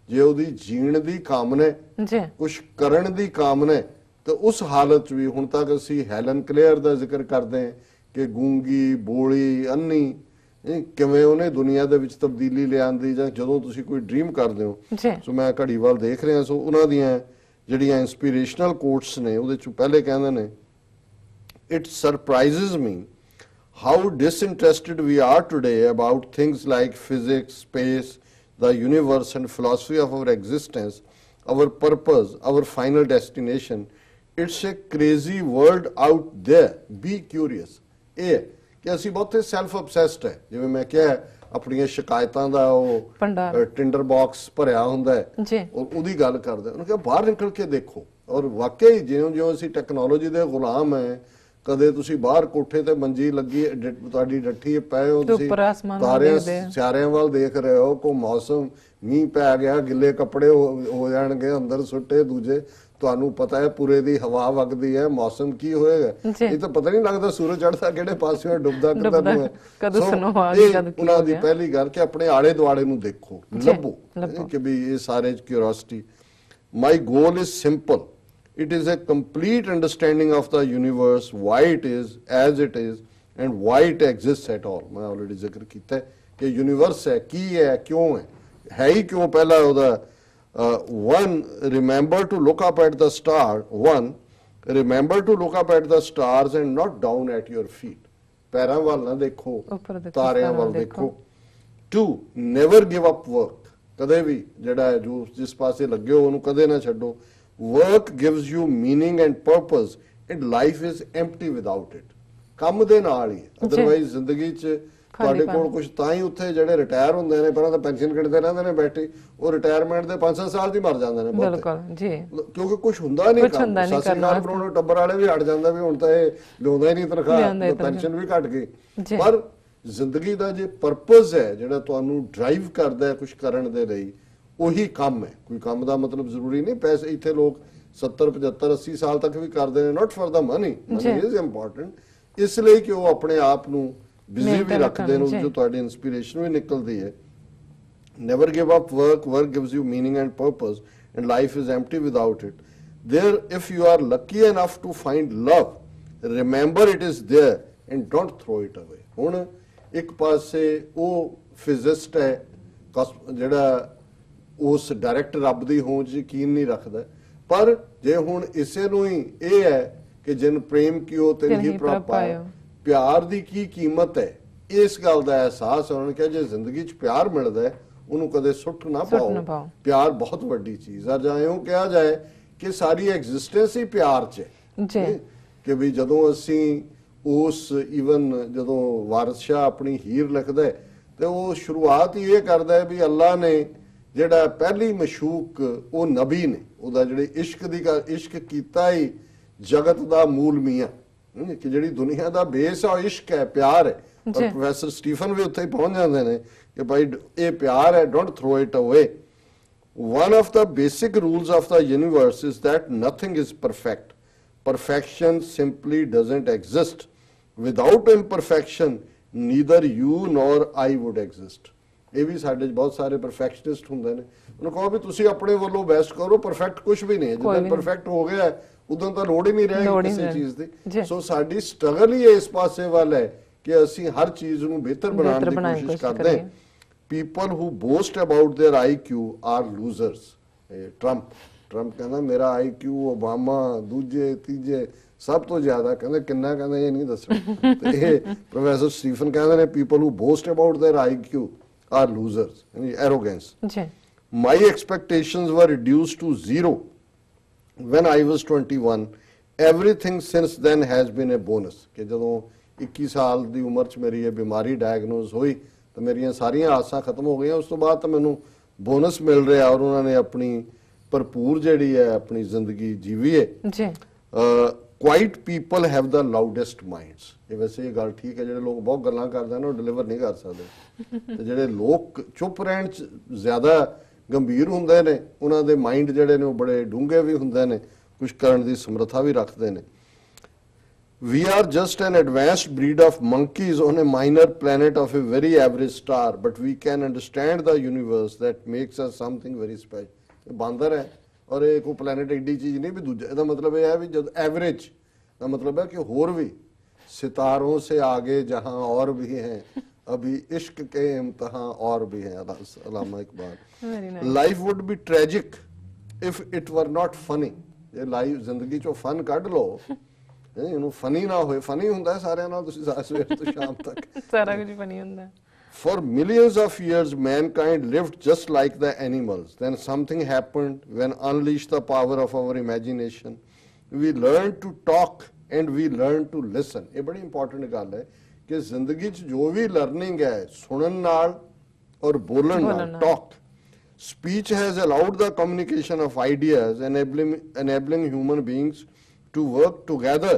ਜੇ ਉਹਦੀ ਜੀਣ ਦੀ ਕਾਮਨਾ ਹੈ, ਕੁਛ ਕਰਨ ਦੀ ਕਾਮਨਾ ਹੈ, ਤਾਂ ਉਸ ਹਾਲਤ 'ਚ ਵੀ, ਹੁਣ ਤੱਕ ਅਸੀਂ ਹੈਲਨ ਕਲੇਅਰ ਦਾ ਜ਼ਿਕਰ ਕਰਦੇ ਹਾਂ ਕਿ ਗੂੰਗੀ, ਬੋਲੀ, ਅੰਨੀ, ਕਿਵੇਂ ਉਹਨੇ ਦੁਨੀਆ ਦੇ ਵਿੱਚ ਤਬਦੀਲੀ ਲਿਆਂਦੀ, ਜਾਂ ਜਦੋਂ ਤੁਸੀਂ ਕੋਈ ਡ੍ਰੀਮ ਕਰਦੇ ਹੋ। ਸੋ ਮੈਂ ਘੜੀ ਵੱਲ ਦੇਖ ਰਿਹਾ, ਸੋ ਉਹਨਾਂ ਦੀਆਂ ਜਿਹੜੀਆਂ ਇੰਸਪੀਰੇਸ਼ਨਲ ਕੋਟਸ ਨੇ ਉਹਦੇ 'ਚੋਂ ਪਹਿਲੇ ਕਹਿੰਦੇ ਨੇ, it surprises me how disinterested we are today about things like physics, space, the universe and philosophy of our existence, our purpose, our final destination. It's a crazy world out there. Be curious. ਇਹ ਕਿ ਅਸੀਂ ਬਹੁਤ self ਅਬਸੈਸਡ ਹੈ, ਜਿਵੇਂ ਮੈਂ ਕਿਹਾ ਆਪਣੀਆਂ ਸ਼ਿਕਾਇਤਾਂ ਦਾ ਉਹ ਟਿੰਡਰ ਬਾਕਸ ਭਰਿਆ ਹੁੰਦਾ ਹੈ, ਉਹਦੀ ਗੱਲ ਕਰਦੇ। ਉਹਨੂੰ ਕਿਹਾ ਬਾਹਰ ਨਿਕਲ ਕੇ ਦੇਖੋ। ਔਰ ਵਾਕਈ ਜਿਉਂ-ਜਿਉਂ ਅਸੀਂ ਟੈਕਨੋਲੋਜੀ ਦੇ ਗੁਲਾਮ ਹੈ, ਕਦੇ ਤੁਸੀਂ ਬਾਹਰ ਕੋਠੇ ਤੇ ਮੰਜੀ ਲੱਗੀ ਤੁਹਾਡੀ ਡੱਠੀ ਪਏ ਹੋ, ਤੁਸੀਂ ਤਾਰਿਆਂ ਸਿਆਰਿਆਂ ਵੱਲ ਦੇਖ ਰਹੇ ਹੋ, ਕੋਈ ਮੌਸਮ ਮੀਂਹ ਪੈ ਗਿਆ, ਗਿੱਲੇ ਕੱਪੜੇ ਹੋ ਜਾਣਗੇ ਅੰਦਰ ਸੁੱਟੇ, ਦੂਜੇ ਤੁਹਾਨੂੰ ਪਤਾ ਹੈ ਪੂਰੇ ਦੀ ਹਵਾ ਵਗਦੀ ਹੈ, ਮੌਸਮ ਕੀ ਹੋਏਗਾ, ਇਹ ਤਾਂ ਪਤਾ ਨਹੀਂ ਲੱਗਦਾ ਸੂਰਜ ਚੜ੍ਹਦਾ ਕਿਹੜੇ ਪਾਸਿਓਂ, ਡੁੱਬਦਾ ਕਿੱਧਰ ਨੂੰ ਹੈ। ਉਹਨਾਂ ਦੀ ਪਹਿਲੀ ਗੱਲ ਕਿ ਆਪਣੇ ਆਲੇ ਦੁਆਲੇ ਨੂੰ ਦੇਖੋ, ਲੱਭੋ ਕਿ ਵੀ ਇਹ ਸਾਰੇ curiosity. My goal is simple, it is a complete understanding of the universe, why it is as it is and why it exists at all। मैं already ਜ਼ਿਕਰ ਕੀਤਾ ਕਿ universe ਹੈ, ਕੀ ਹੈ, ਕਿਉਂ ਹੈ ਹੀ ਕਿਉਂ। ਪਹਿਲਾ ਉਹਦਾ one, remember to look up at the star, one, remember to look up at the stars and not down at your feet। ਪੈਰਾਂ ਵੱਲ ਨਾ ਦੇਖੋ, ਤਾਰਿਆਂ ਵੱਲ ਦੇਖੋ। two, never give up work, ਕਦੇ ਵੀ ਜਿਹੜਾ ਜੋ ਜਿਸ ਪਾਸੇ ਲੱਗੇ ਹੋ ਉਹਨੂੰ ਕਦੇ ਨਾ ਛੱਡੋ। Work gives you meaning and purpose and life is empty without it। ਕੰਮ ਦੇ ਨਾਲ ਹੀ, ਅਦਰਵਾਈਜ਼ ਜ਼ਿੰਦਗੀ 'ਚ ਤੁਹਾਡੇ ਕੋਲ ਕੁਝ ਤਾਂ ਹੀ ਉੱਥੇ ਜਿਹੜੇ ਰਿਟਾਇਰ ਹੁੰਦੇ ਨੇ, ਪਹਿਲਾਂ ਤਾਂ ਪੈਨਸ਼ਨ ਕੱਢਦੇ ਰਹਿੰਦੇ ਨੇ ਬੈਠੇ, ਉਹ ਰਿਟਾਇਰਮੈਂਟ ਦੇ 5-7 ਸਾਲ 'ਚ ਹੀ ਮਰ ਜਾਂਦੇ ਨੇ ਕਿਉਂਕਿ ਕੁਝ ਹੁੰਦਾ ਨਹੀਂ ਕੰਮ। ਸੱਸ-ਨਾਲ ਬਣਾਉਣ ਟੱਬਰ ਵਾਲੇ ਵੀ ਹਟ ਜਾਂਦਾ ਵੀ ਹੁਣ ਤਾਂ ਇਹ ਲਿਆਉਂਦਾ ਹੀ ਨਹੀਂ ਤਨਖਾਹ, ਪੈਨਸ਼ਨ ਵੀ ਘਟ ਗਈ। ਪਰ ਜ਼ਿੰਦਗੀ ਦਾ ਜੇ ਪਰਪਸ ਹੈ ਜਿਹੜਾ ਤੁਹਾਨੂੰ ਡਰਾਈਵ ਕਰਦਾ ਹੈ ਕੁਝ ਕਰਨ ਦੇ ਲਈ, ਉਹੀ ਕੰਮ ਹੈ। ਕੋਈ ਕੰਮ ਦਾ ਮਤਲਬ ਜ਼ਰੂਰੀ ਨਹੀਂ ਪੈਸੇ, ਇੱਥੇ ਲੋਕ 70, 75, 80 ਸਾਲ ਤੱਕ ਵੀ ਕਰਦੇ ਨੇ, not for the money, money is important, ਇਸ ਲਈ ਕਿ ਉਹ ਆਪਣੇ ਆਪ ਨੂੰ ਬਿਜ਼ੀ ਵੀ ਰੱਖਦੇ ਨੇ, ਜੋ ਤੁਹਾਡੀ ਇਨਸਪੀਰੇਸ਼ਨ ਵੀ ਨਿਕਲਦੀ ਹੈ। Never give up work, work gives you meaning and purpose and life is empty without it. There if you are lucky enough to find love, remember it is there and don't throw it away. ਹੁਣ ਇੱਕ ਪਾਸੇ ਉਹ ਫਿਜ਼ਿਸਟ ਹੈ ਜਿਹੜਾ ਉਸ direct ਰੱਬ ਦੀ ਹੋਂਦ 'ਚ ਯਕੀਨ ਨਹੀਂ ਰੱਖਦਾ, ਪਰ ਜੇ ਹੁਣ ਇਸੇ ਨੂੰ ਹੀ ਇਹ ਹੈ ਕਿ ਜਿਨ ਪ੍ਰੇਮ ਕੀਓ ਤਿਨ ਹੀ ਪ੍ਰਭ ਪਾਇਓ, ਪਿਆਰ ਦੀ ਕੀ ਕੀਮਤ ਹੈ, ਇਸ ਗੱਲ ਦਾ ਅਹਿਸਾਸ ਉਹਨਾਂ ਨੇ ਕਿਹਾ ਜੇ ਜ਼ਿੰਦਗੀ 'ਚ ਪਿਆਰ ਮਿਲਦਾ ਹੈ ਉਹਨੂੰ ਕਦੇ ਸੁੱਟ ਨਾ ਪਾਓ। ਪਿਆਰ ਬਹੁਤ ਵੱਡੀ ਚੀਜ਼ ਆ, ਜਾਂ ਇਉਂ ਕਿਹਾ ਜਾਏ ਕਿ ਸਾਰੀ ਐਗਜ਼ਿਸਟੈਂਸ ਹੀ ਪਿਆਰ 'ਚ ਹੈ ਕਿ ਵੀ ਜਦੋਂ ਅਸੀਂ ਉਸ ਈਵਨ ਜਦੋਂ ਵਾਰਿਸ ਸ਼ਾਹ ਆਪਣੀ ਹੀਰ ਲਿਖਦਾ ਹੈ ਤੇ ਉਹ ਸ਼ੁਰੂਆਤ ਹੀ ਇਹ ਕਰਦਾ ਹੈ ਵੀ ਅੱਲਾ ਨੇ ਜਿਹੜਾ ਪਹਿਲੀ ਮਸ਼ੂਕ ਉਹ ਨਬੀ ਨੇ, ਉਹਦਾ ਜਿਹੜੇ ਇਸ਼ਕ ਕੀਤਾ ਹੀ ਜਗਤ ਦਾ ਮੂਲ ਮੀਆਂ, ਕਿ ਜਿਹੜੀ ਦੁਨੀਆ ਦਾ ਬੇਸ ਆ ਉਹ ਇਸ਼ਕ ਹੈ, ਪਿਆਰ ਹੈ। ਔਰ ਪ੍ਰੋਫੈਸਰ ਸਟੀਫਨ ਵੀ ਉੱਥੇ ਹੀ ਪਹੁੰਚ ਜਾਂਦੇ ਨੇ ਕਿ ਭਾਈ ਇਹ ਪਿਆਰ ਹੈ, ਡੋਂਟ ਥਰੋ ਇਟ ਅਵੇ। One of the basic rules of the universe is that nothing is perfect. Perfection simply doesn't exist. Without imperfection, neither you nor I would exist. ਇਹ ਵੀ ਸਾਡੇ ਬਹੁਤ ਸਾਰੇ ਪਰਫੈਕਸ਼ਨਿਸਟ ਹੁੰਦੇ ਨੇ, ਉਹਨੂੰ ਕਹੋ ਵੀ ਤੁਸੀਂ ਆਪਣੇ ਵੱਲੋਂ ਬੈਸਟ ਕਰੋ, ਪਰਫੈਕਟ ਕੁਝ ਵੀ ਨਹੀਂ ਹੈ, ਜਦੋਂ ਪਰਫੈਕਟ ਹੋ ਗਿਆ ਉਦੋਂ ਤਾਂ ਲੋੜ ਹੀ ਨਹੀਂ ਰਹੇਗੀ ਕਿਸੇ ਚੀਜ਼ ਦੀ। ਸੋ ਸਾਡੀ ਸਟਰਗਲ ਹੀ ਇਸ ਪਾਸੇ ਵੱਲ ਹੈ ਕਿ ਅਸੀਂ ਹਰ ਚੀਜ਼ ਨੂੰ ਬਿਹਤਰ ਬਣਾਉਣ ਦੀ ਕੋਸ਼ਿਸ਼ ਕਰਦੇ ਹਾਂ। People who boast about their IQ are losers. Trump ਕਹਿੰਦਾ ਮੇਰਾ IQ ਓਬਾਮਾ ਦੂਜੇ ਤੀਜੇ ਸਭ ਤੋਂ ਜ਼ਿਆਦਾ, ਕਹਿੰਦੇ ਕਿੰਨਾ, ਕਹਿੰਦਾ ਇਹ ਨਹੀਂ ਦੱਸਣਾ। ਤੇ ਇਹ ਪ੍ਰੋਫੈਸਰ ਸਟੀਫਨ ਕਹਿੰਦੇ ਨੇ people who boast about their IQ are losers. Arrogance. My expectations were reduced to 0 when I was 21. Everything since then has been a bonus. ਕਿ ਜਦੋਂ 21 ਸਾਲ ਦੀ ਉਮਰ 'ਚ ਮੇਰੀ ਇਹ ਬਿਮਾਰੀ ਡਾਇਗਨੋਸ ਹੋਈ ਤਾਂ ਮੇਰੀਆਂ ਸਾਰੀਆਂ ਆਸਾਂ ਖਤਮ ਹੋ ਗਈਆਂ। ਉਸ ਤੋਂ ਬਾਅਦ ਤਾਂ ਮੈਨੂੰ ਬੋਨਸ ਮਿਲ ਰਿਹਾ ਔਰ ਉਹਨਾਂ ਨੇ ਆਪਣੀ ਭਰਪੂਰ ਜਿਹੜੀ ਹੈ ਆਪਣੀ ਜ਼ਿੰਦਗੀ ਜੀਵੀ ਹੈ। Quiet people have the loudest minds. ਇਹ ਵੈਸੇ ਇਹ ਗੱਲ ਠੀਕ ਹੈ, ਜਿਹੜੇ ਲੋਕ ਬਹੁਤ ਗੱਲਾਂ ਕਰਦੇ ਨੇ ਉਹ ਡਿਲੀਵਰ ਨਹੀਂ ਕਰ ਸਕਦੇ, ਤੇ ਜਿਹੜੇ ਲੋਕ ਚੁੱਪ ਰਹਿਣ 'ਚ ਜ਼ਿਆਦਾ ਗੰਭੀਰ ਹੁੰਦੇ ਨੇ ਉਹਨਾਂ ਦੇ ਮਾਈਂਡ ਜਿਹੜੇ ਨੇ ਉਹ ਬੜੇ ਡੂੰਘੇ ਵੀ ਹੁੰਦੇ ਨੇ, ਕੁਝ ਕਰਨ ਦੀ ਸਮਰੱਥਾ ਵੀ ਰੱਖਦੇ ਨੇ। We are just an advanced breed of monkeys on a minor planet of a very average star, but we can understand the universe that makes us something very special. ਬਾਂਦਰ ਹੈ ਔਰ ਇਹ ਕੋਈ ਪਲੈਨਟ ਐਡੀ ਚੀਜ਼ ਨਹੀਂ ਵੀ ਦੂਜਾ, ਇਹਦਾ ਮਤਲਬ ਇਹ ਹੈ ਵੀ ਜਦ ਐਵਰੇਜ ਦਾ ਮਤਲਬ ਹੈ ਕਿ ਹੋਰ ਵੀ सितारों से आगे जहां और भी हैं, अभी इश्क के इम्तिहान और भी हैं। Allama Iqbal. Life would be tragic if it were not funny. ये लाइफ जिंदगी चो फन कढ़ लो, ਇਹਨੂੰ ਫਨੀ ਨਾ ਹੋਏ। ਫਨੀ ਹੁੰਦਾ ਹੈ ਸਾਰਿਆਂ ਨਾਲ, ਤੁਸੀਂ ਸਵੇਰ ਤੋਂ ਸ਼ਾਮ ਤੱਕ ਸਾਰਾ ਕੁਝ ਫਨੀ ਹੁੰਦਾ ਹੈ। For millions of years mankind lived just like the animals. Then something happened when unleashed the power of our imagination. We learned to talk and we learned to listen. ਇਹ ਬੜੀ ਇੰਪੋਰਟੈਂਟ ਗੱਲ ਹੈ ਕਿ ਜ਼ਿੰਦਗੀ 'ਚ ਜੋ ਵੀ ਲਰਨਿੰਗ ਹੈ ਸੁਣਨ ਨਾਲ ਔਰ ਬੋਲਣ ਨਾਲ, talk. Speech has allowed the communication of ideas, enabling human beings to work together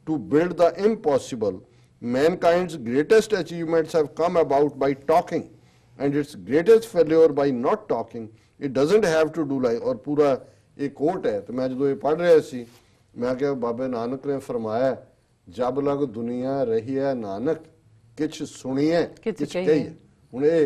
to build the impossible. Mankind's greatest achievements have come about by talking, and its greatest failure by not talking. It doesn't have to do like, और पूरा एक coat है, तो मैं जो ये पढ़ रहा सी, मैं क्या बाबे नानक ने फरमाया, जब लग दुनिया रही है नानक किछ सुनिए किछ कहिए। हुण ये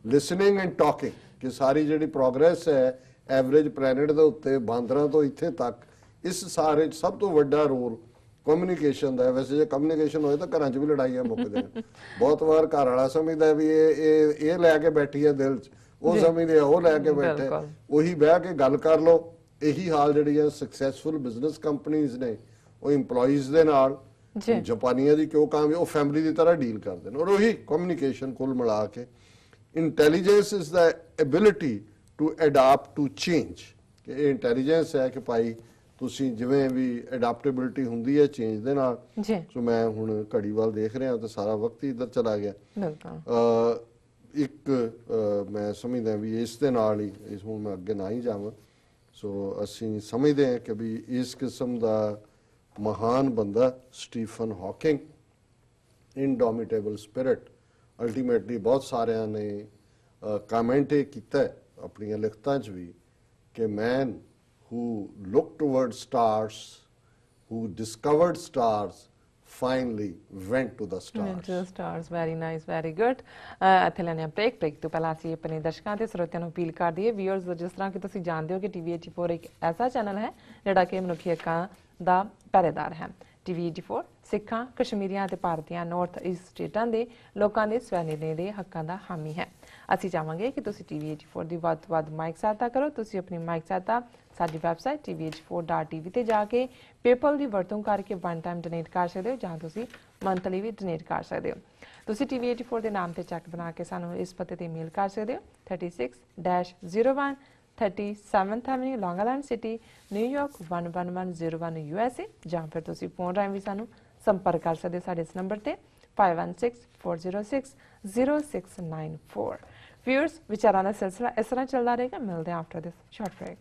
listening and talking कि सारी जिहड़ी progress है एवरेज प्लैनेट दे उत्ते बांदरां तो इत्थे तक, इस सारे सब तो वड्डा रोल कम्युनिकेशन ਦਾ। ਵੈਸੇ ਜੇ ਕਮਿਊਨੀਕੇਸ਼ਨ ਹੋਏ ਤਾਂ ਘਰਾਂ 'ਚ ਵੀ ਲੜਾਈਆਂ ਮੁੱਕਦੇ ਨੇ। ਬਹੁਤ ਵਾਰ ਘਰ ਵਾਲਾ ਸਮਝਦਾ ਵੀ ਇਹ ਲੈ ਕੇ ਬੈਠੀ ਹੈ ਦਿਲ 'ਚ, ਉਹ ਸਮਝਦੇ ਆ ਉਹ ਲੈ ਕੇ ਬੈਠੇ, ਉਹੀ ਬਹਿ ਕੇ ਗੱਲ ਕਰ ਲਓ। ਇਹੀ ਹਾਲ ਜਿਹੜੀਆਂ ਸਕਸੈਸਫੁਲ ਬਿਜ਼ਨਸ ਕੰਪਨੀਆਂ ਨੇ ਉਹ EMPLOYEES ਦੇ ਨਾਲ, ਜਾਪਾਨੀਆਂ ਦੀ ਕਿਉਂ ਕਾਮਯਾਬ, ਉਹ ਫੈਮਿਲੀ ਦੀ ਤਰ੍ਹਾਂ ਡੀਲ ਕਰਦੇ ਨੇ। ਔਰ ਉਹੀ ਕਮਿਊਨੀਕੇਸ਼ਨ ਕੁੱਲ ਮਿਲਾ ਕੇ intelligence is the ability to adapt to change. ਕਿ ਇਹ ਇੰਟੈਲੀਜੈਂਸ ਹੈ ਕਿ ਭਾਈ ਤੁਸੀਂ ਜਿਵੇਂ ਵੀ ਅਡਾਪਟੇਬਿਲਿਟੀ ਹੁੰਦੀ ਹੈ ਚੇਂਜ ਦੇ ਨਾਲ। ਸੋ ਮੈਂ ਹੁਣ ਘੜੀ ਵੱਲ ਦੇਖ ਰਿਹਾ ਤਾਂ ਸਾਰਾ ਵਕਤ ਹੀ ਇੱਧਰ ਚਲਾ ਗਿਆ। ਇੱਕ ਮੈਂ ਸਮਝਦਾ ਵੀ ਇਸ ਦੇ ਨਾਲ ਹੀ ਇਸ ਹੁਣ ਮੈਂ ਅੱਗੇ ਨਾ ਹੀ ਜਾਵਾਂ। ਸੋ ਅਸੀਂ ਸਮਝਦੇ ਹਾਂ ਕਿ ਵੀ ਇਸ ਕਿਸਮ ਦਾ ਮਹਾਨ ਬੰਦਾ ਸਟੀਫਨ ਹਾਕਿੰਗ, ਇਨਡੋਮਿਟੇਬਲ ਸਪਿਰਿਟ, ਅਲਟੀਮੇਟਲੀ ਬਹੁਤ ਸਾਰਿਆਂ ਨੇ ਕਮੈਂਟ ਇਹ ਕੀਤਾ ਆਪਣੀਆਂ ਲਿਖਤਾਂ 'ਚ ਵੀ ਕਿ ਮੈਨ who looked towards stars, who discovered stars, finally went to the stars. Went to the stars. Very nice, very good. ਇੱਥੇ ਲੈਣੇ ਆ ਬ੍ਰੇਕ ਤੋਂ ਪਹਿਲਾਂ ਅਸੀਂ ਆਪਣੇ ਦਰਸ਼ਕਾਂ ਤੇ ਸਰੋਤਿਆਂ ਨੂੰ ਅਪੀਲ ਕਰ ਦਈਏ। ਵਿਊਅਰਸ, ਜਿਸ ਤਰ੍ਹਾਂ ਕਿ ਤੁਸੀਂ ਜਾਣਦੇ ਹੋ ਕਿ TV84 ਇੱਕ ਐਸਾ ਚੈਨਲ ਹੈ ਜਿਹੜਾ ਕਿ ਮਨੁੱਖੀ ਹੱਕਾਂ ਦਾ ਪਹਿਰੇਦਾਰ ਹੈ। TV84 ਸਿੱਖਾਂ, ਕਸ਼ਮੀਰੀਆਂ ਅਤੇ ਭਾਰਤੀਆਂ ਨਾਰਥ ਈਸਟ ਸਟੇਟਾਂ ਦੇ ਲੋਕਾਂ ਦੇ ਸਵੈ ਨਿਰਣੇ ਦੇ ਹੱਕਾਂ ਦਾ ਹਾਮੀ ਹੈ। ਅਸੀਂ ਚਾਹਾਂਗੇ ਕਿ ਤੁਸੀਂ TV 84 ਦੀ ਵੱਧ ਤੋਂ ਵੱਧ ਮਾਈਕ ਸਹਾਇਤਾ ਕਰੋ। ਤੁਸੀਂ ਆਪਣੀ ਮਾਈਕ ਸਹਾਇਤਾ ਸਾਡੀ ਵੈਬਸਾਈਟ tv84.tv ਤੇ ਜਾ ਕੇ ਪੇਪਲ ਦੀ ਵਰਤੋਂ ਕਰਕੇ ਵਨ ਟਾਈਮ ਡੋਨੇਟ ਕਰ ਸਕਦੇ ਹੋ ਜਾਂ ਤੁਸੀਂ ਮੰਥਲੀ ਵੀ ਡੋਨੇਟ ਕਰ ਸਕਦੇ ਹੋ। ਤੁਸੀਂ TV 84 ਦੇ ਨਾਮ ਤੇ ਚੈੱਕ ਬਣਾ ਕੇ ਸਾਨੂੰ ਇਸ ਪਤੇ ਤੇ ਮੇਲ ਕਰ ਸਕਦੇ ਹੋ 36-01 37th Avenue, Long Island City, New York 11101 USA ਜਾਂ ਫਿਰ ਤੁਸੀਂ ਫੋਨ ਰਾਹੀਂ ਵੀ ਸਾਨੂੰ ਸੰਪਰਕ ਕਰ ਸਕਦੇ ਹੋ ਸਾਡੇ ਇਸ ਨੰਬਰ ਤੇ 5164060694। ਵਿਊਅਰਸ, ਵਿਚਾਰਾਂ ਦਾ ਸਿਲਸਿਲਾ ਇਸ ਤਰ੍ਹਾਂ ਚੱਲਦਾ ਰਹੇਗਾ। ਮਿਲਦੇ ਹਾਂ ਆਫਟਰ ਦਿਸ ਸ਼ਾਰਟ ਬ੍ਰੇਕ।